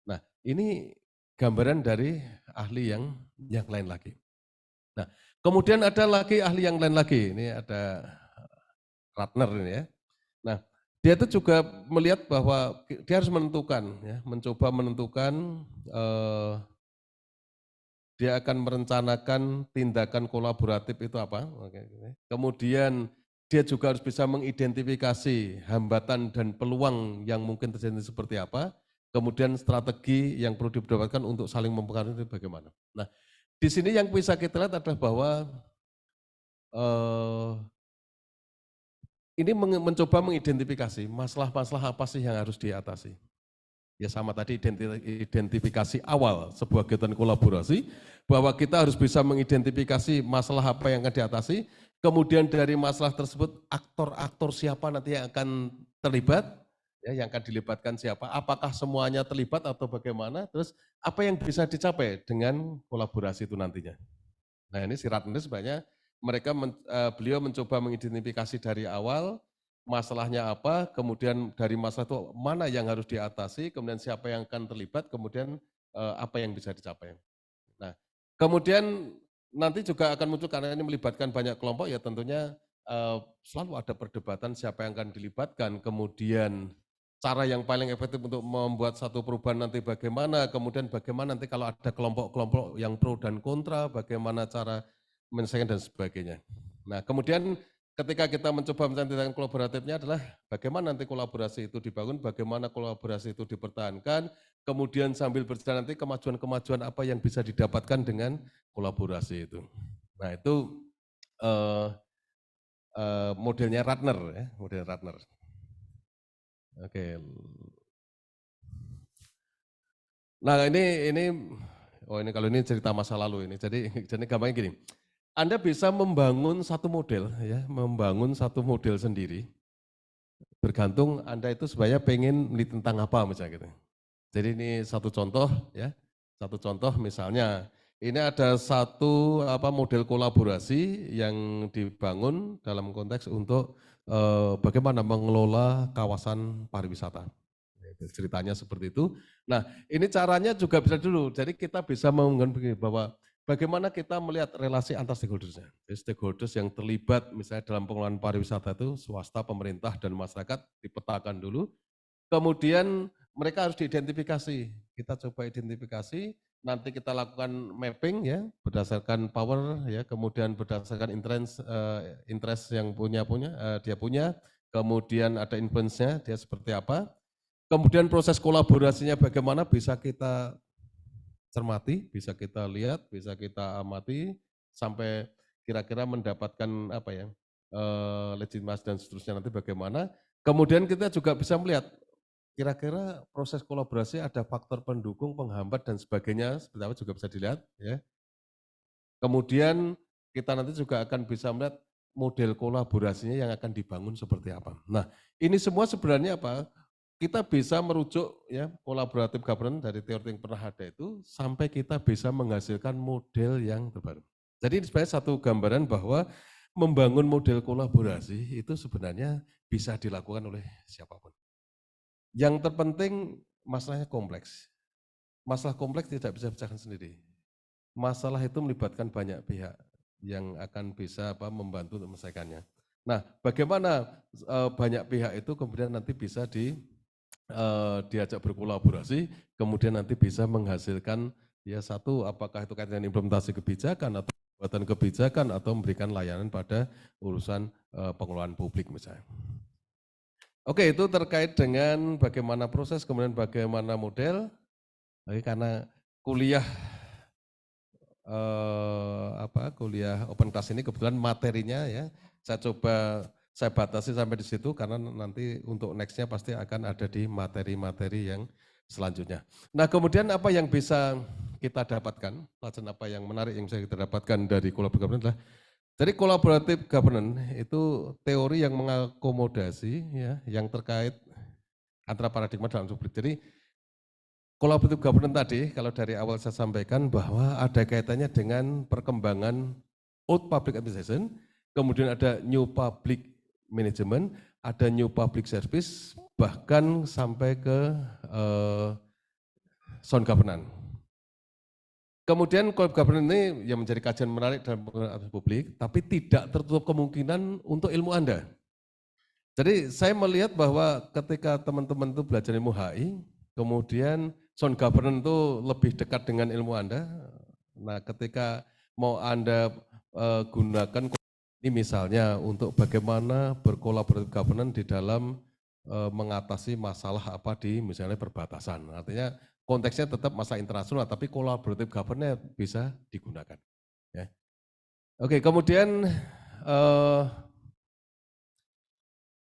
Nah, ini gambaran dari ahli yang lain lagi. Nah, kemudian ada lagi ahli yang lain lagi. Ini ada Ratner ini ya. Nah, dia itu juga melihat bahwa dia harus menentukan, ya, mencoba menentukan dia akan merencanakan tindakan kolaboratif itu apa. Kemudian dia juga harus bisa mengidentifikasi hambatan dan peluang yang mungkin terjadi seperti apa. Kemudian strategi yang perlu didapatkan untuk saling mempengaruhi itu bagaimana. Nah, di sini yang bisa kita lihat adalah bahwa ini mencoba mengidentifikasi masalah-masalah apa sih yang harus diatasi. Ya sama tadi identifikasi awal sebuah kegiatan kolaborasi, bahwa kita harus bisa mengidentifikasi masalah apa yang akan diatasi, kemudian dari masalah tersebut aktor-aktor siapa nanti yang akan terlibat, ya, yang akan dilibatkan siapa, apakah semuanya terlibat atau bagaimana, terus apa yang bisa dicapai dengan kolaborasi itu nantinya. Nah ini si Ratner sebenarnya beliau mencoba mengidentifikasi dari awal masalahnya apa, kemudian dari masalah itu mana yang harus diatasi, kemudian siapa yang akan terlibat, kemudian apa yang bisa dicapai. Nah, kemudian nanti juga akan muncul karena ini melibatkan banyak kelompok ya tentunya selalu ada perdebatan siapa yang akan dilibatkan, kemudian cara yang paling efektif untuk membuat satu perubahan nanti bagaimana, kemudian bagaimana nanti kalau ada kelompok-kelompok yang pro dan kontra, bagaimana cara menyelesaikan dan sebagainya. Nah, kemudian ketika kita mencoba mencari tindakan kolaboratifnya adalah bagaimana nanti kolaborasi itu dibangun, bagaimana kolaborasi itu dipertahankan, kemudian sambil berjalan nanti kemajuan-kemajuan apa yang bisa didapatkan dengan kolaborasi itu. Nah itu modelnya Ratner ya, model Ratner. Oke. Nah ini kalau ini cerita masa lalu ini. Jadi gampangnya gini. Anda bisa membangun satu model ya, membangun satu model sendiri. Bergantung Anda itu sebenarnya pengen meneliti tentang apa misalnya gitu. Jadi ini satu contoh ya. Satu contoh misalnya ini ada satu model kolaborasi yang dibangun dalam konteks untuk bagaimana mengelola kawasan pariwisata. Ceritanya seperti itu. Nah, ini caranya juga bisa dulu. Jadi kita bisa membangun begini bahwa bagaimana kita melihat relasi antar stakeholdersnya. Jadi stakeholders yang terlibat misalnya dalam pengelolaan pariwisata itu swasta, pemerintah, dan masyarakat dipetakan dulu. Kemudian mereka harus diidentifikasi. Kita coba identifikasi, nanti kita lakukan mapping ya berdasarkan power ya, kemudian berdasarkan interest yang dia punya, kemudian ada influence-nya dia seperti apa. Kemudian proses kolaborasinya bagaimana bisa kita cermati, bisa kita lihat, bisa kita amati sampai kira-kira mendapatkan apa ya, legitimasi dan seterusnya nanti bagaimana. Kemudian kita juga bisa melihat kira-kira proses kolaborasi ada faktor pendukung, penghambat dan sebagainya, seperti apa juga bisa dilihat ya. Kemudian kita nanti juga akan bisa melihat model kolaborasinya yang akan dibangun seperti apa. Nah, ini semua sebenarnya apa? Kita bisa merujuk ya kolaboratif governance dari teori yang pernah ada itu sampai kita bisa menghasilkan model yang terbaru. Jadi ini sebenarnya satu gambaran bahwa membangun model kolaborasi itu sebenarnya bisa dilakukan oleh siapapun. Yang terpenting masalahnya kompleks. Masalah kompleks tidak bisa dipecahkan sendiri. Masalah itu melibatkan banyak pihak yang akan bisa membantu untuk menyelesaikannya. Nah, bagaimana banyak pihak itu kemudian nanti bisa diajak berkolaborasi, kemudian nanti bisa menghasilkan ya satu apakah itu kaitan implementasi kebijakan atau pembuatan kebijakan atau memberikan layanan pada urusan pengelolaan publik misalnya. Oke, itu terkait dengan bagaimana proses, kemudian bagaimana model. Oke, karena kuliah kuliah open class ini kebetulan materinya ya saya batasi sampai di situ karena nanti untuk nextnya pasti akan ada di materi-materi yang selanjutnya. Nah kemudian apa yang bisa kita dapatkan, pelajaran apa yang menarik yang bisa kita dapatkan dari collaborative governance adalah dari collaborative governance itu teori yang mengakomodasi ya yang terkait antara paradigma dalam publik. Jadi collaborative governance tadi, kalau dari awal saya sampaikan bahwa ada kaitannya dengan perkembangan old public administration, kemudian ada new public management, ada new public service, bahkan sampai ke sound governance. Kemudian collaborative governance ini yang menjadi kajian menarik dalam penggunaan publik, tapi tidak tertutup kemungkinan untuk ilmu Anda. Jadi saya melihat bahwa ketika teman-teman itu belajar ilmu HI, kemudian sound governance itu lebih dekat dengan ilmu Anda. Nah ketika mau Anda gunakan ini misalnya untuk bagaimana berkolaboratif governance di dalam mengatasi masalah apa di misalnya perbatasan. Artinya konteksnya tetap masalah internasional, tapi kolaboratif governance bisa digunakan. Ya. Oke, kemudian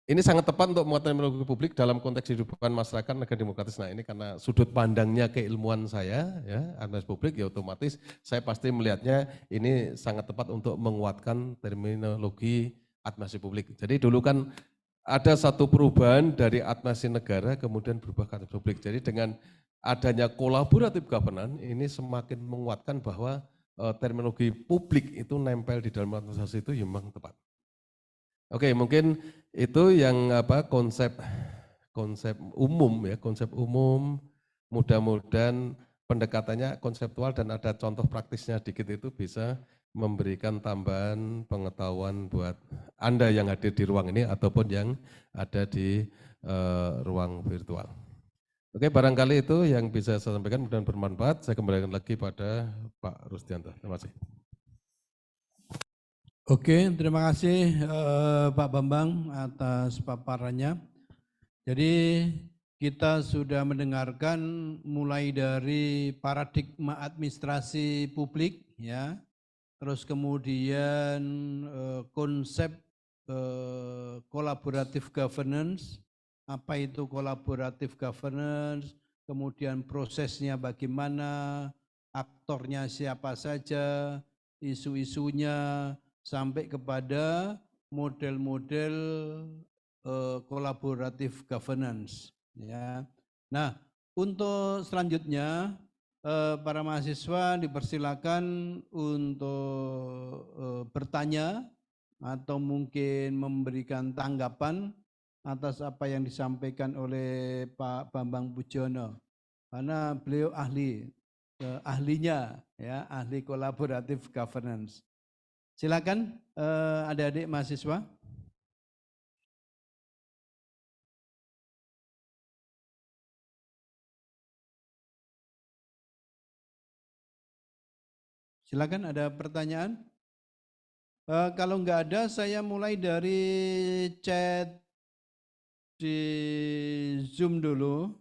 ini sangat tepat untuk muatan teknologi publik dalam konteks kehidupan masyarakat negara demokratis. Nah ini karena sudut pandangnya keilmuan saya, ya, administrasi publik, ya otomatis saya pasti melihatnya ini sangat tepat untuk menguatkan terminologi administrasi publik. Jadi dulu kan ada satu perubahan dari administrasi negara kemudian berubah ke administrasi publik. Jadi dengan adanya kolaboratif governance ini semakin menguatkan bahwa terminologi publik itu nempel di dalam administrasi itu memang tepat. Oke, mungkin itu yang konsep umum. Mudah-mudahan pendekatannya konseptual dan ada contoh praktisnya dikit itu bisa memberikan tambahan pengetahuan buat Anda yang hadir di ruang ini ataupun yang ada di ruang virtual. Oke, barangkali itu yang bisa saya sampaikan, mudah-mudahan bermanfaat. Saya kembalikan lagi pada Pak Rustianto. Terima kasih. Oke, terima kasih Pak Bambang atas paparannya. Jadi kita sudah mendengarkan mulai dari paradigma administrasi publik, ya, terus kemudian konsep collaborative governance, apa itu collaborative governance, kemudian prosesnya bagaimana, aktornya siapa saja, isu-isunya, sampai kepada model-model collaborative governance. Ya. Nah, untuk selanjutnya para mahasiswa dipersilakan untuk bertanya atau mungkin memberikan tanggapan atas apa yang disampaikan oleh Pak Bambang Pujiono, karena beliau ahlinya, ya, ahli collaborative governance. Silakan adik-adik mahasiswa. Silakan, ada pertanyaan? Kalau nggak ada, saya mulai dari chat di Zoom dulu.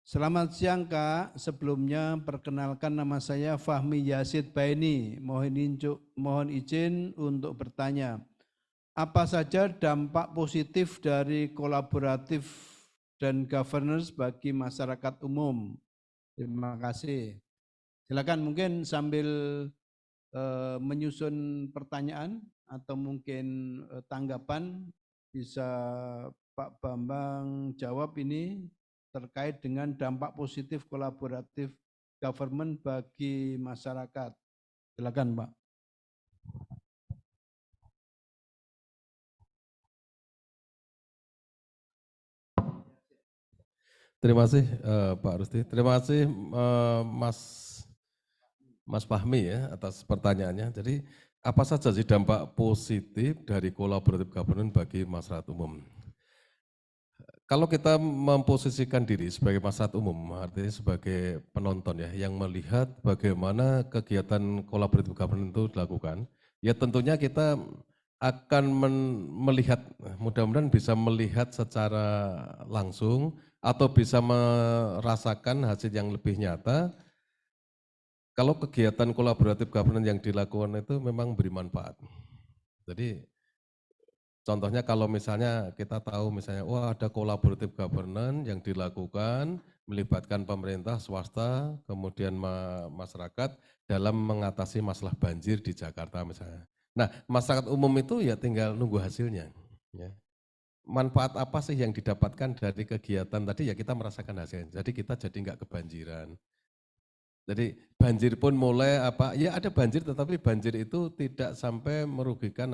Selamat siang Kak, sebelumnya perkenalkan nama saya Fahmi Yasid Baini. Mohon izin untuk bertanya, apa saja dampak positif dari kolaboratif dan governance bagi masyarakat umum? Terima kasih. Silakan mungkin sambil menyusun pertanyaan atau mungkin tanggapan bisa Pak Bambang jawab ini terkait dengan dampak positif kolaboratif government bagi masyarakat. Silakan Pak. Terima kasih Pak Rusti. Terima kasih Mas Fahmi ya atas pertanyaannya. Jadi apa saja sih dampak positif dari kolaboratif governance bagi masyarakat umum? Kalau kita memposisikan diri sebagai masyarakat umum, artinya sebagai penonton ya, yang melihat bagaimana kegiatan kolaboratif governance itu dilakukan, ya tentunya kita akan melihat, mudah-mudahan bisa melihat secara langsung atau bisa merasakan hasil yang lebih nyata kalau kegiatan kolaboratif governance yang dilakukan itu memang beri manfaat. Jadi contohnya kalau misalnya kita tahu misalnya, wah ada kolaboratif governance yang dilakukan, melibatkan pemerintah, swasta, kemudian masyarakat dalam mengatasi masalah banjir di Jakarta misalnya. Nah masyarakat umum itu ya tinggal nunggu hasilnya. Ya. Manfaat apa sih yang didapatkan dari kegiatan tadi ya kita merasakan hasilnya. Jadi kita jadi nggak kebanjiran. Jadi banjir pun mulai ya ada banjir tetapi banjir itu tidak sampai merugikan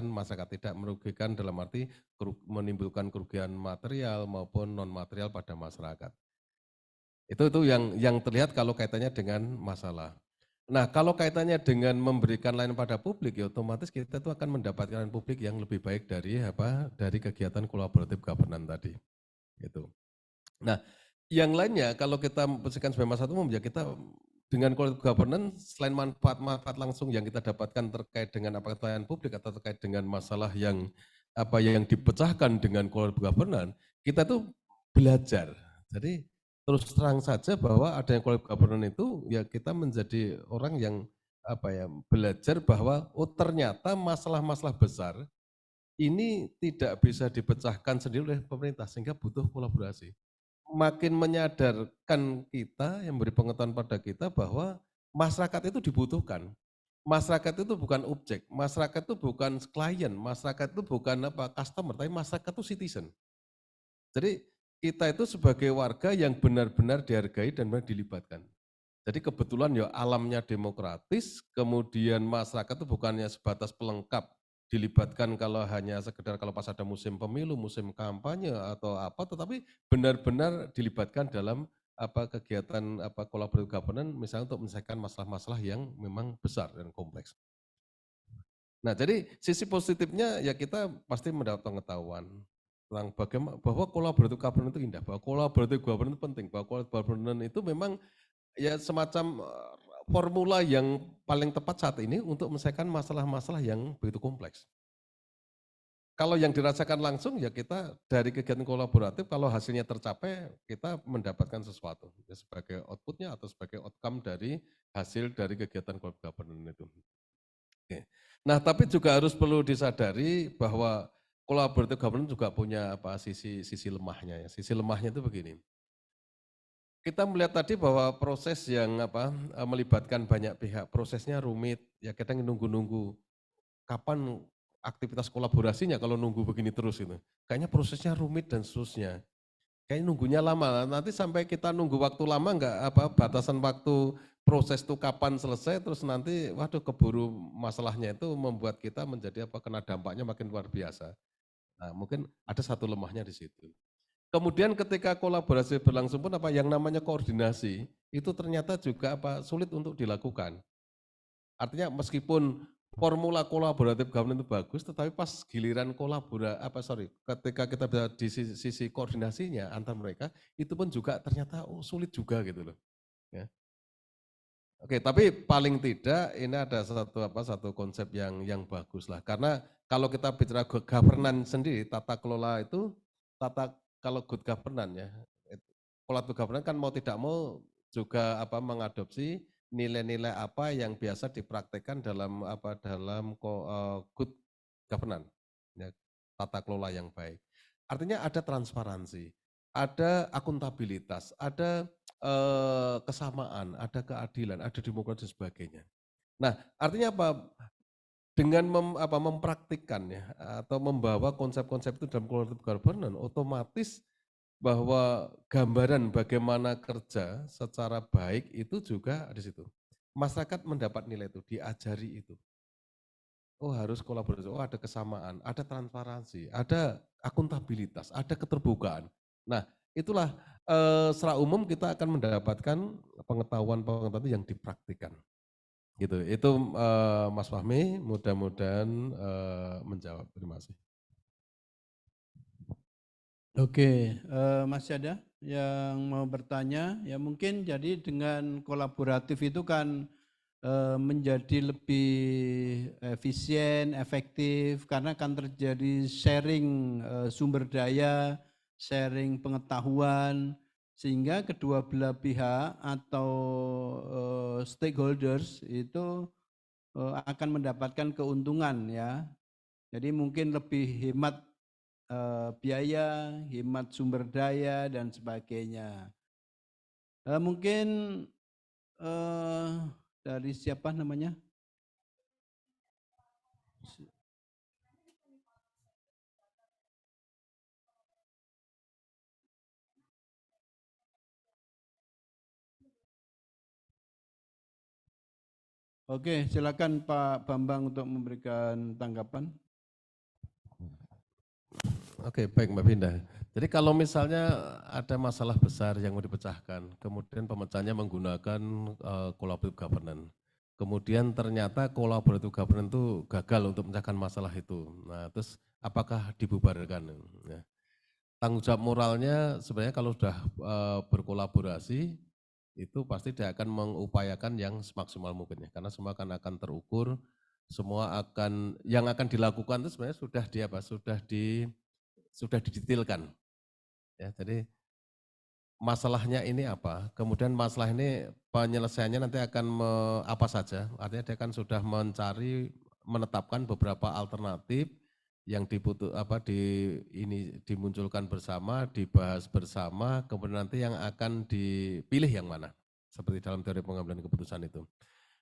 masyarakat, tidak merugikan dalam arti menimbulkan kerugian material maupun non material pada masyarakat. Itu yang terlihat kalau kaitannya dengan masalah. Nah, kalau kaitannya dengan memberikan layanan pada publik ya otomatis kita itu akan mendapatkan publik yang lebih baik dari kegiatan kolaboratif governance tadi. Gitu. Nah, yang lainnya kalau kita posisikan sebagai masyarakat umum ya kita dengan quality governance selain manfaat langsung yang kita dapatkan terkait dengan pelayanan publik atau terkait dengan masalah yang dipecahkan dengan quality governance, kita tuh belajar. Jadi terus terang saja bahwa ada yang quality governance itu ya kita menjadi orang yang belajar bahwa oh ternyata masalah-masalah besar ini tidak bisa dipecahkan sendiri oleh pemerintah sehingga butuh kolaborasi. Makin menyadarkan kita, yang beri pengetahuan pada kita bahwa masyarakat itu dibutuhkan. Masyarakat itu bukan objek, masyarakat itu bukan klien, masyarakat itu bukan customer, tapi masyarakat itu citizen. Jadi kita itu sebagai warga yang benar-benar dihargai dan benar dilibatkan. Jadi kebetulan ya alamnya demokratis, kemudian masyarakat itu bukannya sebatas pelengkap, dilibatkan kalau hanya sekedar kalau pas ada musim pemilu, musim kampanye atau apa, tetapi benar-benar dilibatkan dalam kegiatan collaborative governance misalnya untuk menyelesaikan masalah-masalah yang memang besar dan kompleks. Nah, jadi sisi positifnya ya kita pasti mendapat pengetahuan tentang bagaimana bahwa collaborative governance itu indah, bahwa collaborative governance itu penting, bahwa collaborative governance itu memang ya semacam formula yang paling tepat saat ini untuk menyelesaikan masalah-masalah yang begitu kompleks. Kalau yang dirasakan langsung ya kita dari kegiatan kolaboratif kalau hasilnya tercapai kita mendapatkan sesuatu ya sebagai outputnya atau sebagai outcome dari hasil dari kegiatan governance itu. Oke. Nah tapi juga harus perlu disadari bahwa collaborative governance juga punya sisi lemahnya ya. Sisi lemahnya itu begini. Kita melihat tadi bahwa proses yang melibatkan banyak pihak, prosesnya rumit, ya kadang nunggu-nunggu kapan aktivitas kolaborasinya kalau nunggu begini terus itu. Kayaknya prosesnya rumit dan seterusnya. Kayaknya nunggunya lama, nanti sampai kita nunggu waktu lama enggak batasan waktu proses itu kapan selesai terus nanti waduh keburu masalahnya itu membuat kita menjadi kena dampaknya makin luar biasa. Nah, mungkin ada satu lemahnya di situ. Kemudian ketika kolaborasi berlangsung pun yang namanya koordinasi itu ternyata juga sulit untuk dilakukan. Artinya meskipun formula kolaboratif governance itu bagus, tetapi pas giliran ketika kita bisa di sisi koordinasinya antar mereka, itu pun juga ternyata sulit juga gitu loh. Ya. Oke, tapi paling tidak ini ada satu konsep yang bagus lah. Karena kalau kita bicara good governance sendiri, tata kelola itu kalau good governance ya, pola good governance kan mau tidak mau juga mengadopsi nilai-nilai apa yang biasa dipraktekkan dalam good governance, ya, tata kelola yang baik. Artinya ada transparansi, ada akuntabilitas, ada kesamaan, ada keadilan, ada demokrasi dan sebagainya. Nah, artinya apa? Dengan mempraktikkan ya atau membawa konsep-konsep itu dalam collaborative governance, otomatis bahwa gambaran bagaimana kerja secara baik itu juga di situ. Masyarakat mendapat nilai itu, diajari itu. Oh harus kolaborasi, oh ada kesamaan, ada transparansi, ada akuntabilitas, ada keterbukaan. Nah itulah secara umum kita akan mendapatkan pengetahuan-pengetahuan yang dipraktikkan. Gitu. Itu Mas Fahmi, mudah-mudahan menjawab. Terima kasih. Oke, masih ada yang mau bertanya? Ya mungkin jadi dengan kolaboratif itu kan menjadi lebih efisien, efektif karena akan terjadi sharing sumber daya, sharing pengetahuan sehingga kedua belah pihak atau stakeholders itu akan mendapatkan keuntungan ya. Jadi mungkin lebih hemat biaya, hemat sumber daya dan sebagainya. Mungkin dari siapa namanya? Oke, silakan Pak Bambang untuk memberikan tanggapan. Oke, baik Mbak Binda. Jadi kalau misalnya ada masalah besar yang mau dipecahkan, kemudian pemecahannya menggunakan collaborative governance. Kemudian ternyata collaborative governance itu gagal untuk memecahkan masalah itu. Nah, terus apakah dibubarkan? Ya. Tanggung jawab moralnya sebenarnya kalau sudah berkolaborasi, itu pasti dia akan mengupayakan yang semaksimal mungkin ya, karena semua akan terukur, semua yang akan dilakukan itu sebenarnya sudah didetailkan. Ya, jadi masalahnya ini apa, kemudian masalah ini penyelesaiannya nanti akan apa saja, artinya dia akan sudah menetapkan beberapa alternatif yang dimunculkan bersama, dibahas bersama, kemudian nanti yang akan dipilih yang mana, seperti dalam teori pengambilan keputusan itu.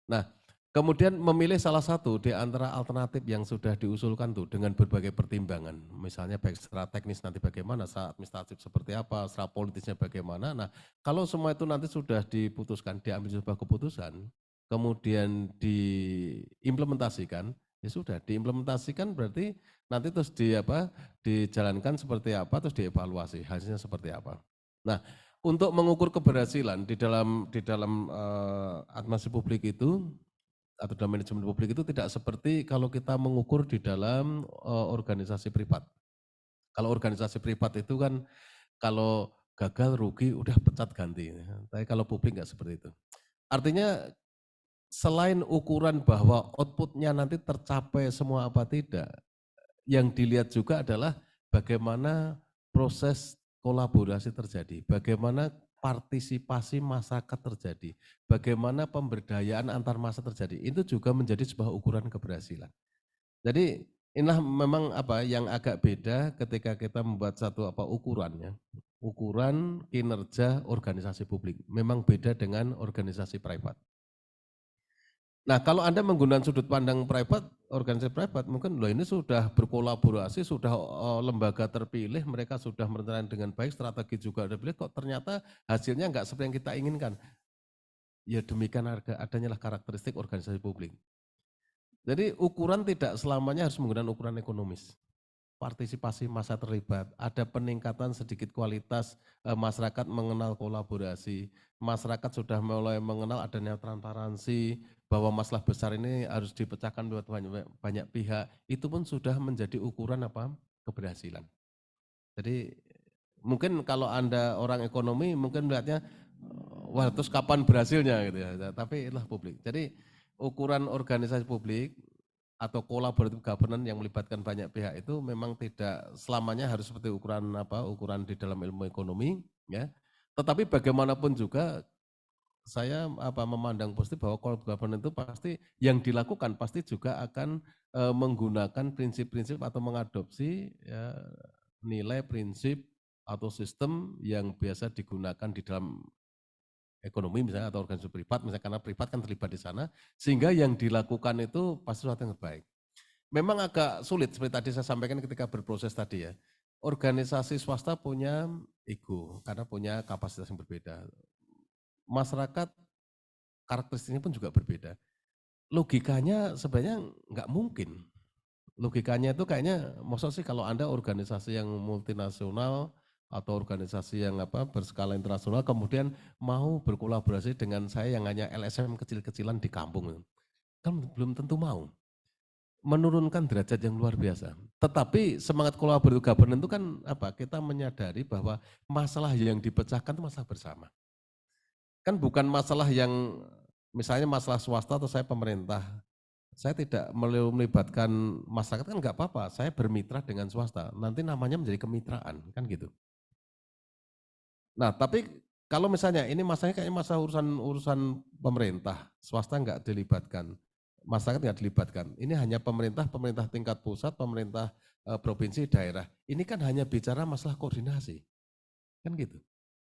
Nah, kemudian memilih salah satu di antara alternatif yang sudah diusulkan tuh dengan berbagai pertimbangan. Misalnya baik secara teknis nanti bagaimana, secara administratif seperti apa, secara politisnya bagaimana. Nah, kalau semua itu nanti sudah diputuskan, diambil sebuah keputusan, kemudian diimplementasikan, ya sudah diimplementasikan berarti nanti terus dijalankan seperti apa, terus dievaluasi hasilnya seperti apa. Nah, untuk mengukur keberhasilan di dalam administrasi publik itu atau dalam manajemen publik itu tidak seperti kalau kita mengukur di dalam organisasi privat. Kalau organisasi privat itu kan kalau gagal rugi udah pecat ganti. Tapi kalau publik nggak seperti itu. Artinya selain ukuran bahwa outputnya nanti tercapai semua apa tidak, yang dilihat juga adalah bagaimana proses kolaborasi terjadi, bagaimana partisipasi masyarakat terjadi, bagaimana pemberdayaan antar massa terjadi. Itu juga menjadi sebuah ukuran keberhasilan. Jadi inilah memang yang agak beda ketika kita membuat satu ukurannya. Ukuran kinerja organisasi publik memang beda dengan organisasi private. Nah, kalau Anda menggunakan sudut pandang private, organisasi private, mungkin loh ini sudah berkolaborasi, sudah lembaga terpilih, mereka sudah merencanakan dengan baik, strategi juga ada pilih, kok ternyata hasilnya enggak seperti yang kita inginkan. Ya demikian adanya lah karakteristik organisasi publik. Jadi ukuran tidak selamanya harus menggunakan ukuran ekonomis. Partisipasi massa terlibat, ada peningkatan sedikit kualitas masyarakat mengenal kolaborasi, masyarakat sudah mulai mengenal adanya transparansi, bahwa masalah besar ini harus dipecahkan buat banyak pihak, itu pun sudah menjadi ukuran keberhasilan. Jadi mungkin kalau Anda orang ekonomi mungkin melihatnya wah terus kapan berhasilnya gitu ya. Tapi itulah publik. Jadi ukuran organisasi publik atau collaborative governance yang melibatkan banyak pihak itu memang tidak selamanya harus seperti ukuran di dalam ilmu ekonomi ya. Tetapi bagaimanapun juga saya memandang positif bahwa collaborative governance itu pasti yang dilakukan pasti juga akan menggunakan prinsip-prinsip atau mengadopsi ya, nilai prinsip atau sistem yang biasa digunakan di dalam ekonomi misalnya atau organisasi privat misalnya karena privat kan terlibat di sana sehingga yang dilakukan itu pasti sesuatu yang terbaik. Memang agak sulit seperti tadi saya sampaikan ketika berproses tadi ya. Organisasi swasta punya ego karena punya kapasitas yang berbeda. Masyarakat karakteristiknya pun juga berbeda. Logikanya sebenarnya nggak mungkin. Logikanya itu kayaknya maksud sih kalau Anda organisasi yang multinasional atau organisasi yang berskala internasional kemudian mau berkolaborasi dengan saya yang hanya LSM kecil-kecilan di kampung. Kan belum tentu mau. Menurunkan derajat yang luar biasa. Tetapi semangat collaborative governance itu kan kita menyadari bahwa masalah yang dipecahkan itu masalah bersama. Kan bukan masalah yang misalnya masalah swasta atau saya pemerintah. Saya tidak melibatkan masyarakat kan nggak apa-apa, saya bermitra dengan swasta, nanti namanya menjadi kemitraan, kan gitu. Nah tapi kalau misalnya ini masalahnya kayaknya masalah urusan pemerintah, swasta nggak dilibatkan, masyarakat nggak dilibatkan, ini hanya pemerintah tingkat pusat, pemerintah provinsi, daerah, ini kan hanya bicara masalah koordinasi, kan gitu.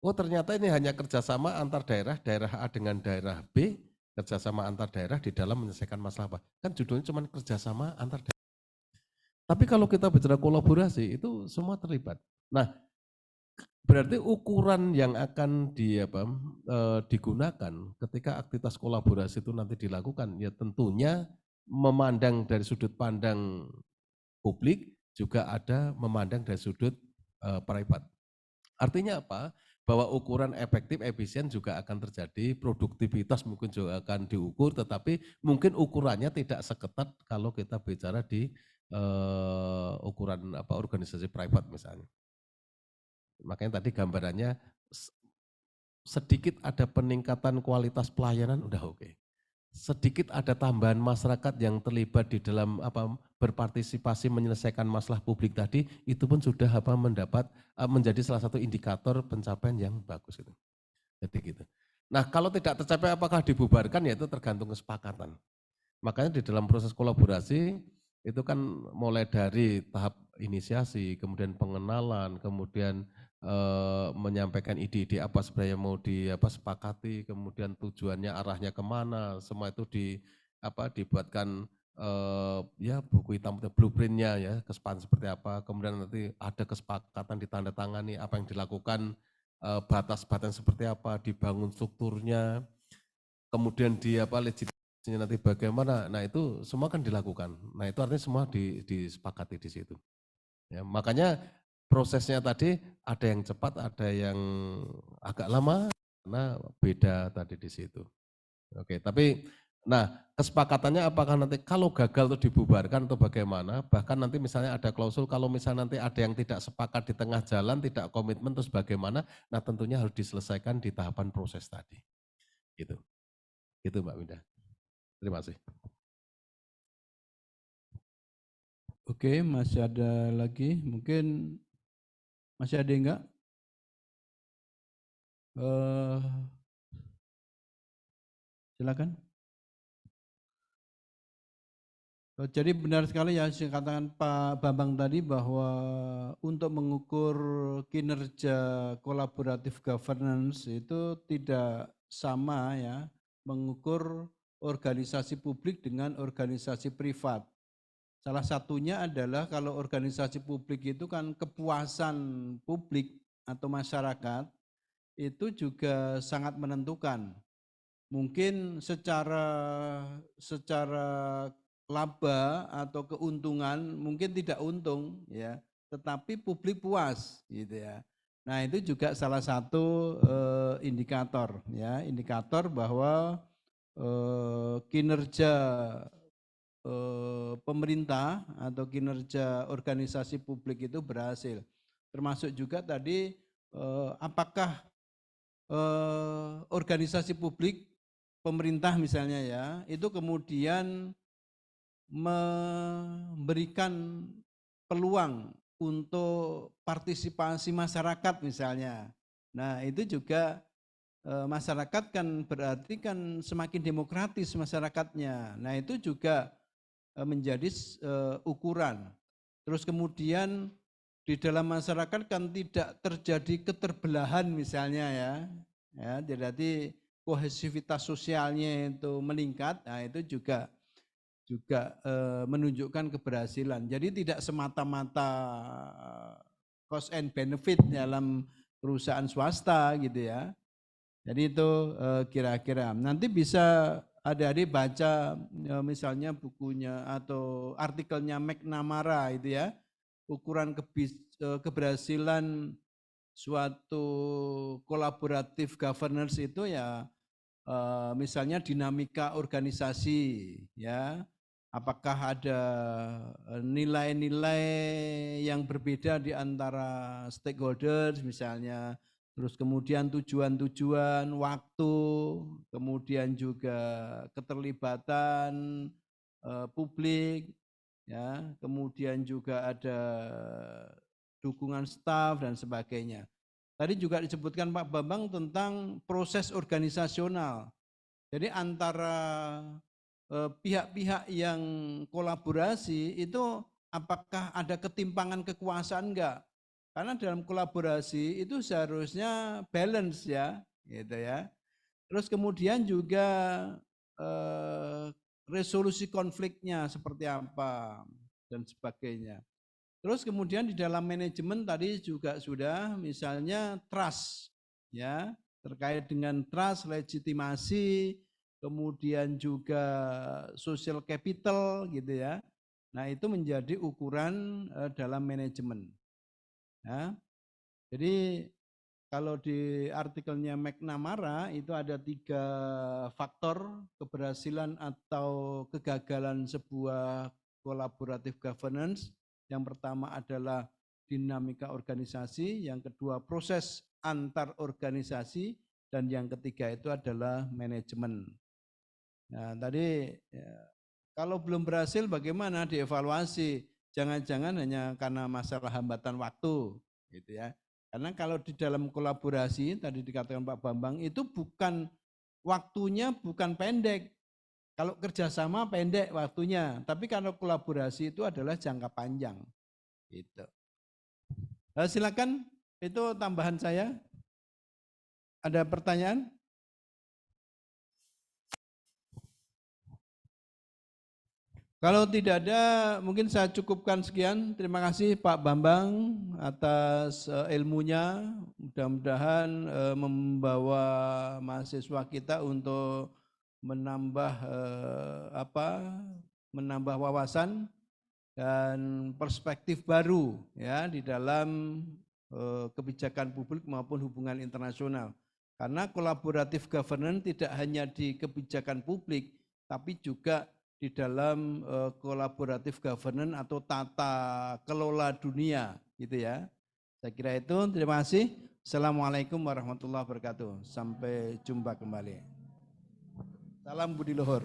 Oh ternyata ini hanya kerjasama antar daerah, daerah A dengan daerah B, kerjasama antar daerah di dalam menyelesaikan masalah apa. Kan judulnya cuma kerjasama antar daerah. Tapi kalau kita bicara kolaborasi itu semua terlibat. Nah berarti ukuran yang akan digunakan ketika aktivitas kolaborasi itu nanti dilakukan ya tentunya memandang dari sudut pandang publik juga ada memandang dari sudut private. Artinya apa? Bahwa ukuran efektif, efisien juga akan terjadi, produktivitas mungkin juga akan diukur, tetapi mungkin ukurannya tidak seketat kalau kita bicara di ukuran organisasi private misalnya. Makanya tadi gambarannya sedikit ada peningkatan kualitas pelayanan udah oke. Sedikit ada tambahan masyarakat yang terlibat di dalam berpartisipasi menyelesaikan masalah publik tadi itu pun sudah menjadi salah satu indikator pencapaian yang bagus itu. Jadi gitu. Nah kalau tidak tercapai apakah dibubarkan ya itu tergantung kesepakatan. Makanya di dalam proses kolaborasi itu kan mulai dari tahap inisiasi, kemudian pengenalan, kemudian menyampaikan ide-ide apa sebenarnya mau disepakati, kemudian tujuannya arahnya kemana, semua itu dibuatkan ya buku hitam blueprintnya ya kesepakatan seperti apa, kemudian nanti ada kesepakatan ditandatangani apa yang dilakukan, batas-batas seperti apa, dibangun strukturnya, kemudian legitimasinya nanti bagaimana, nah itu semua kan dilakukan. Nah itu artinya semua disepakati di situ. Ya, makanya prosesnya tadi ada yang cepat, ada yang agak lama, karena beda tadi di situ. Oke, tapi nah kesepakatannya apakah nanti kalau gagal itu dibubarkan atau bagaimana, bahkan nanti misalnya ada klausul kalau misalnya nanti ada yang tidak sepakat di tengah jalan, tidak komitmen terus bagaimana, nah tentunya harus diselesaikan di tahapan proses tadi. Gitu. Gitu Mbak Winda. Terima kasih. Oke, masih ada lagi? Mungkin masih ada enggak? Silakan. Jadi benar sekali ya yang katakan Pak Bambang tadi bahwa untuk mengukur kinerja kolaboratif governance itu tidak sama ya mengukur organisasi publik dengan organisasi privat. Salah satunya adalah kalau organisasi publik itu kan kepuasan publik atau masyarakat itu juga sangat menentukan. Mungkin secara laba atau keuntungan mungkin tidak untung ya, tetapi publik puas gitu ya. Nah, itu juga salah satu indikator ya, indikator bahwa kinerja pemerintah atau kinerja organisasi publik itu berhasil. Termasuk juga tadi apakah organisasi publik, pemerintah misalnya ya, itu kemudian memberikan peluang untuk partisipasi masyarakat misalnya. Nah itu juga masyarakat kan berarti kan semakin demokratis masyarakatnya. Nah itu juga menjadi ukuran. Terus kemudian di dalam masyarakat kan tidak terjadi keterbelahan misalnya ya jadi kohesivitas sosialnya itu meningkat. Nah itu juga menunjukkan keberhasilan. Jadi tidak semata-mata cost and benefit dalam perusahaan swasta gitu ya. Jadi itu kira-kira. Nanti bisa adik-adik baca misalnya bukunya atau artikelnya McNamara itu ya, ukuran keberhasilan suatu kolaboratif governance itu ya misalnya dinamika organisasi ya, apakah ada nilai-nilai yang berbeda di antara stakeholders misalnya, terus kemudian tujuan-tujuan, waktu, kemudian juga keterlibatan publik, ya, kemudian juga ada dukungan staf dan sebagainya. Tadi juga disebutkan Pak Bambang tentang proses organisasional. Jadi antara pihak-pihak yang kolaborasi itu apakah ada ketimpangan kekuasaan enggak? Karena dalam kolaborasi itu seharusnya balance ya, gitu ya. Terus kemudian juga resolusi konfliknya seperti apa dan sebagainya. Terus kemudian di dalam manajemen tadi juga sudah misalnya trust ya, terkait dengan trust, legitimasi, kemudian juga social capital gitu ya. Nah, itu menjadi ukuran dalam manajemen. Ya. Jadi kalau di artikelnya McNamara itu ada 3 faktor keberhasilan atau kegagalan sebuah collaborative governance. Yang pertama adalah dinamika organisasi, yang kedua proses antar organisasi, dan yang ketiga itu adalah manajemen. Nah tadi kalau belum berhasil bagaimana dievaluasi? Jangan-jangan hanya karena masalah hambatan waktu, gitu ya. Karena kalau di dalam kolaborasi tadi dikatakan Pak Bambang itu bukan waktunya bukan pendek. Kalau kerjasama pendek waktunya, tapi kalau kolaborasi itu adalah jangka panjang. Gitu. Silakan, itu tambahan saya. Ada pertanyaan? Kalau tidak ada, mungkin saya cukupkan sekian. Terima kasih Pak Bambang atas ilmunya. Mudah-mudahan membawa mahasiswa kita untuk menambah menambah wawasan dan perspektif baru ya di dalam kebijakan publik maupun hubungan internasional. Karena kolaboratif governance tidak hanya di kebijakan publik, tapi juga di dalam kolaboratif governance atau tata kelola dunia gitu ya. Saya kira itu, terima kasih. Assalamualaikum warahmatullahi wabarakatuh. Sampai jumpa kembali. Salam Budi Luhur.